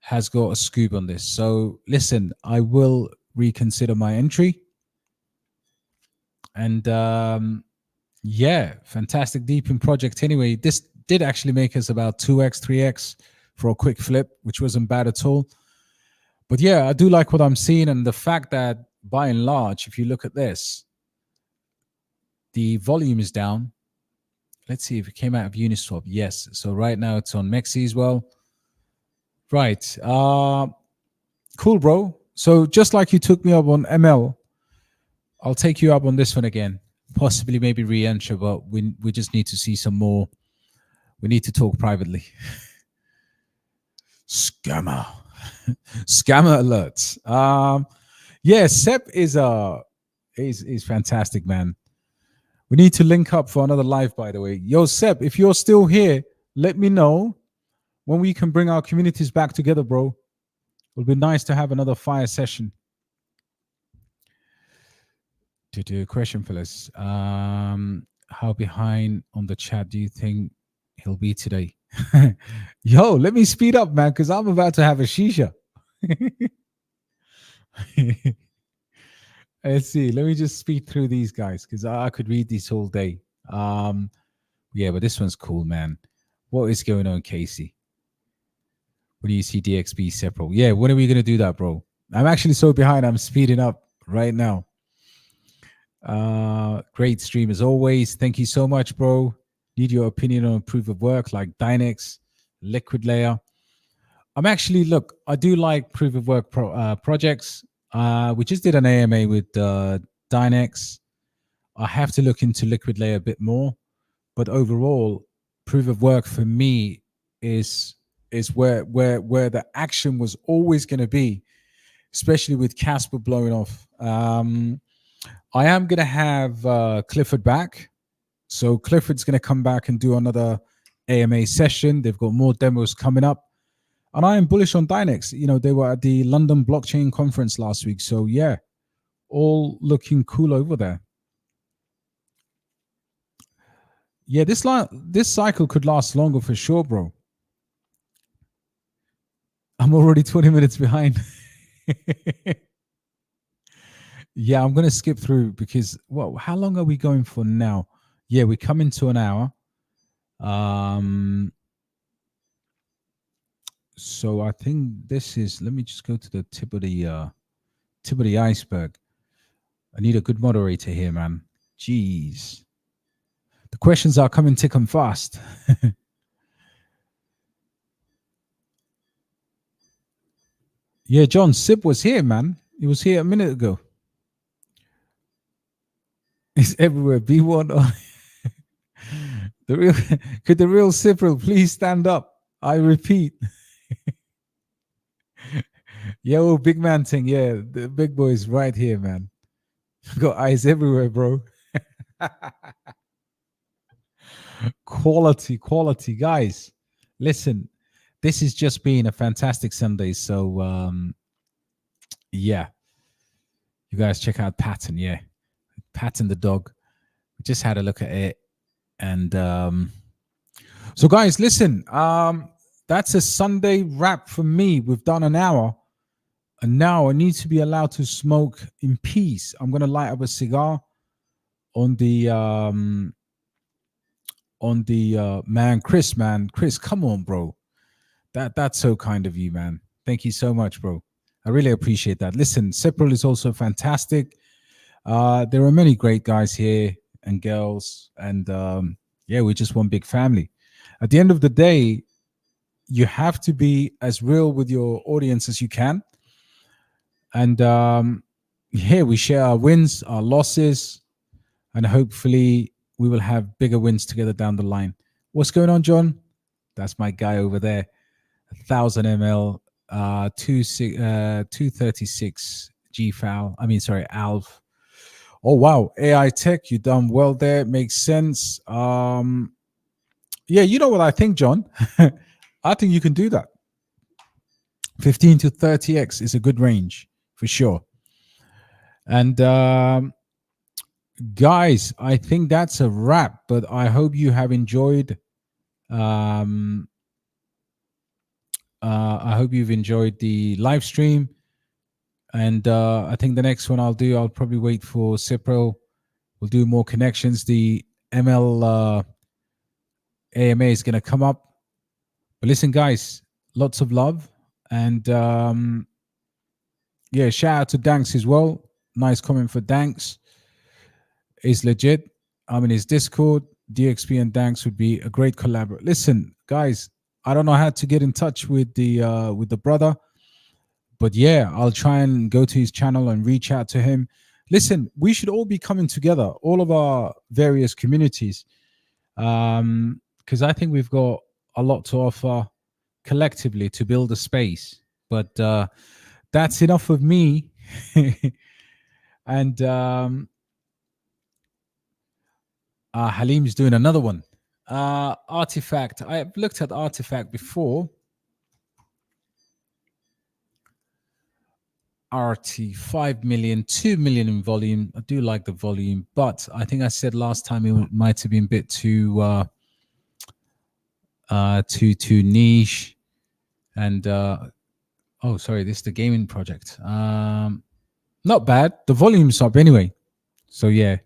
has got a scoop on this. So listen, I will reconsider my entry. And yeah, fantastic deeping project. Anyway, this did actually make us about 2x, 3x for a quick flip, which wasn't bad at all. But yeah, I do like what I'm seeing. And the fact that by and large, if you look at this, the volume is down. Let's see if it came out of Uniswap. Yes. So right now it's on MEXC as well. Right. Cool, bro. So just like you took me up on ML, I'll take you up on this one again. Possibly maybe re-enter, but we just need to see some more. We need to talk privately. Scammer. Scammer alerts. Yeah, Sep is fantastic, man. We need to link up for another live, by the way. Yo, Sep, if you're still here, let me know when we can bring our communities back together, bro. It'll be nice to have another fire session. To do a question, fellas. How behind on the chat do you think he'll be today? Yo, let me speed up, man, because I'm about to have a shisha. Let's see. Let me just speed through these guys because I could read these all day. Yeah, but this one's cool, man. What is going on, Casey? When do you see DXB separate? Yeah, when are we going to do that, bro? I'm actually so behind. I'm speeding up right now. Great stream as always. Thank you so much, bro. Need your opinion on proof of work like Dynex, Liquid Layer. I'm actually, look, I do like proof of work projects. We just did an AMA with Dynex. I have to look into Liquid Layer a bit more, but overall, proof of work for me is where the action was always going to be, especially with Casper blowing off. I am going to have Clifford back. So Clifford's going to come back and do another AMA session. They've got more demos coming up. And I am bullish on Dynex. You know, they were at the London Blockchain Conference last week. So yeah, all looking cool over there. Yeah, this cycle could last longer for sure, bro. I'm already 20 minutes behind. Yeah, I'm going to skip through because, well, how long are we going for now? Yeah, we're coming to an hour. So I think this is, let me just go to the tip of the iceberg. I need a good moderator here, man. Jeez. The questions are coming thick and fast. Yeah, John, Sip was here, man. He was here a minute ago. It's everywhere. B1. Could the real Cypril please stand up? I repeat. Yo, big man thing. Yeah, the big boy's right here, man. Got eyes everywhere, bro. Quality, guys. Listen, this has just been a fantastic Sunday. So, yeah, you guys check out Patton. Yeah, Patton the dog. We just had a look at it, and so, guys, listen. That's a Sunday wrap for me. We've done an hour, and now I need to be allowed to smoke in peace. I'm gonna light up a cigar on the man, Chris. Man, Chris, come on, bro. That's so kind of you, man. Thank you so much, bro. I really appreciate that. Listen, Sepril is also fantastic. There are many great guys here and girls, and yeah, we're just one big family. At the end of the day, you have to be as real with your audience as you can, and here we share our wins, our losses, and hopefully we will have bigger wins together down the line. What's going on, John? That's my guy over there. 1000 ml, 236 G foul. I mean, sorry, Alf. Oh wow, AI tech, you done well there. Makes sense. Yeah, you know what I think, John. I think you can do that. 15 to 30x is a good range for sure. And guys, I think that's a wrap. But I hope you have enjoyed. I hope you've enjoyed the live stream. And I think the next one I'll probably wait for Cipro. We'll do more connections. The ML AMA is going to come up. But listen, guys, lots of love. And yeah, shout out to Danks as well. Nice comment for Danks. Is legit. I'm in his Discord. DXP and Danks would be a great collaborator. Listen, guys, I don't know how to get in touch with the brother. But yeah, I'll try and go to his channel and reach out to him. Listen, we should all be coming together, all of our various communities, because I think we've got a lot to offer collectively to build a space. But that's enough of me. And Halim's doing another one. Artifact. I've looked at Artifact before. RT 5 million, 2 million in volume. I do like the volume, but I think I said last time it might have been a bit too niche. And oh, sorry, this is the gaming project. Not bad. The volume's up anyway. So yeah,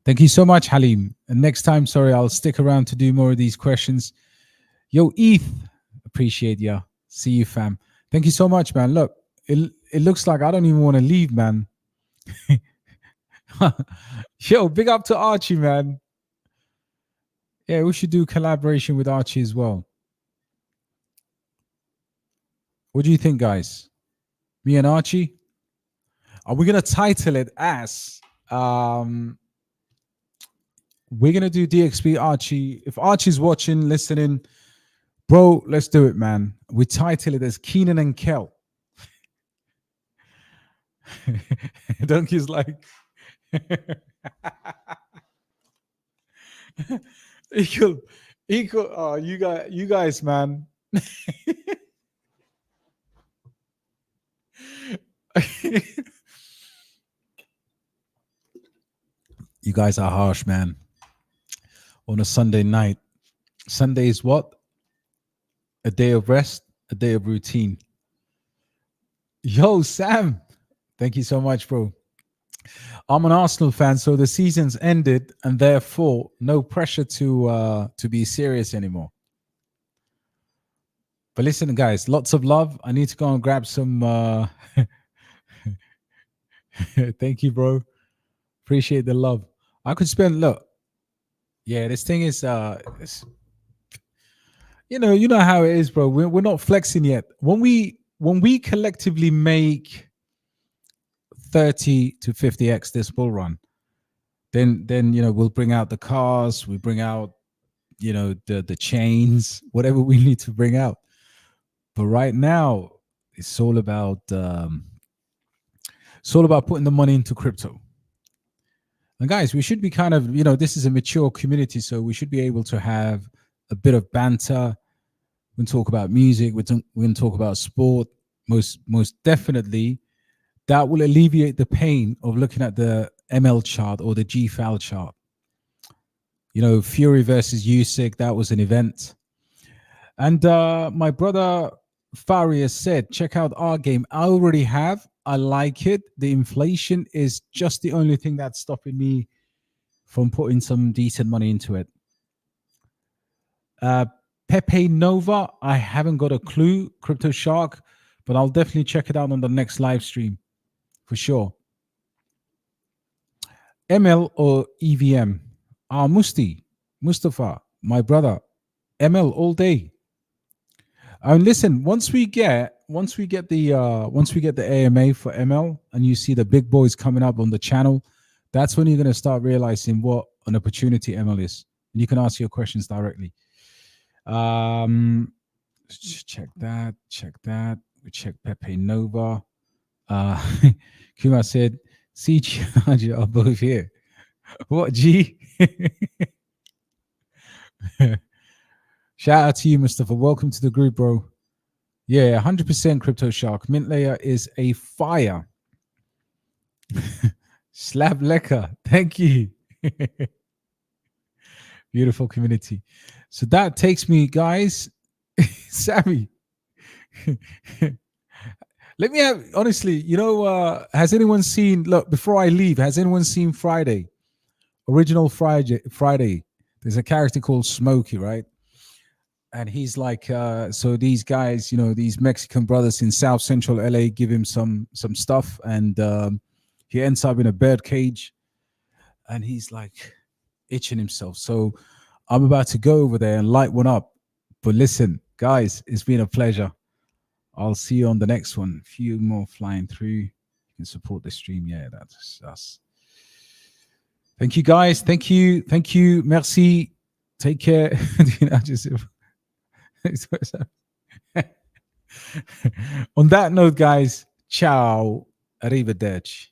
thank you so much, Halim. And next time, sorry, I'll stick around to do more of these questions. Yo, ETH, appreciate ya. See you, fam. Thank you so much, man. Look. It looks like I don't even want to leave, man. Yo, big up to Archie, man. Yeah, we should do collaboration with Archie as well. What do you think, guys? Me and Archie? Are we going to title it as we're going to do DXP Archie? If Archie's watching, listening, bro, let's do it, man. We title it as Keenan and Kel. Donkey's like equal. Oh, you guys, man. You guys are harsh, man. On a Sunday night. Sunday is what? A day of rest, a day of routine. Yo, Sam. Thank you so much, bro. I'm an Arsenal fan, so the season's ended, and therefore no pressure to be serious anymore. But listen, guys, lots of love. I need to go and grab some. Thank you, bro. Appreciate the love. I could spend. Look, yeah, this thing is. You know how it is, bro. We're not flexing yet. When we collectively make 30 to 50x this bull run, then we'll bring out the cars, we bring out the chains, whatever we need to bring out. But right now it's all about putting the money into crypto. And guys, we should be kind of, this is a mature community, so we should be able to have a bit of banter. We can talk about music. We can talk about sport. Most definitely, that will alleviate the pain of looking at the ML chart or the GFAL chart. Fury versus Usyk, that was an event. And my brother Farias said, check out our game. I already have. I like it. The inflation is just the only thing that's stopping me from putting some decent money into it. Pepe Nova, I haven't got a clue. Crypto Shark, but I'll definitely check it out on the next live stream for sure. ML or EVM? Mustafa, my brother, ML all day. And listen, once we get the AMA for ML, and you see the big boys coming up on the channel, that's when you're going to start realizing what an opportunity ML is, and you can ask your questions directly. Check that. We check Pepe Nova. Kuma said, "See, Charger are both here." What, G? Shout out to you, Mustafa. Welcome to the group, bro. Yeah, 100% Crypto Shark. Mint Layer is a fire. Slab Lecker. Thank you. Beautiful community. So that takes me, guys. Sammy. Let me have, honestly, has anyone seen, look, before I leave, has anyone seen Friday? Original Friday. There's a character called Smokey, right? And he's like, so these guys, these Mexican brothers in South Central LA give him some stuff, and he ends up in a bird cage, and he's like itching himself. So I'm about to go over there and light one up. But listen, guys, it's been a pleasure. I'll see you on the next one. A few more flying through. You can support the stream. Yeah, that's us. Thank you, guys. Thank you. Merci. Take care. On that note, guys, ciao. Arrivederci.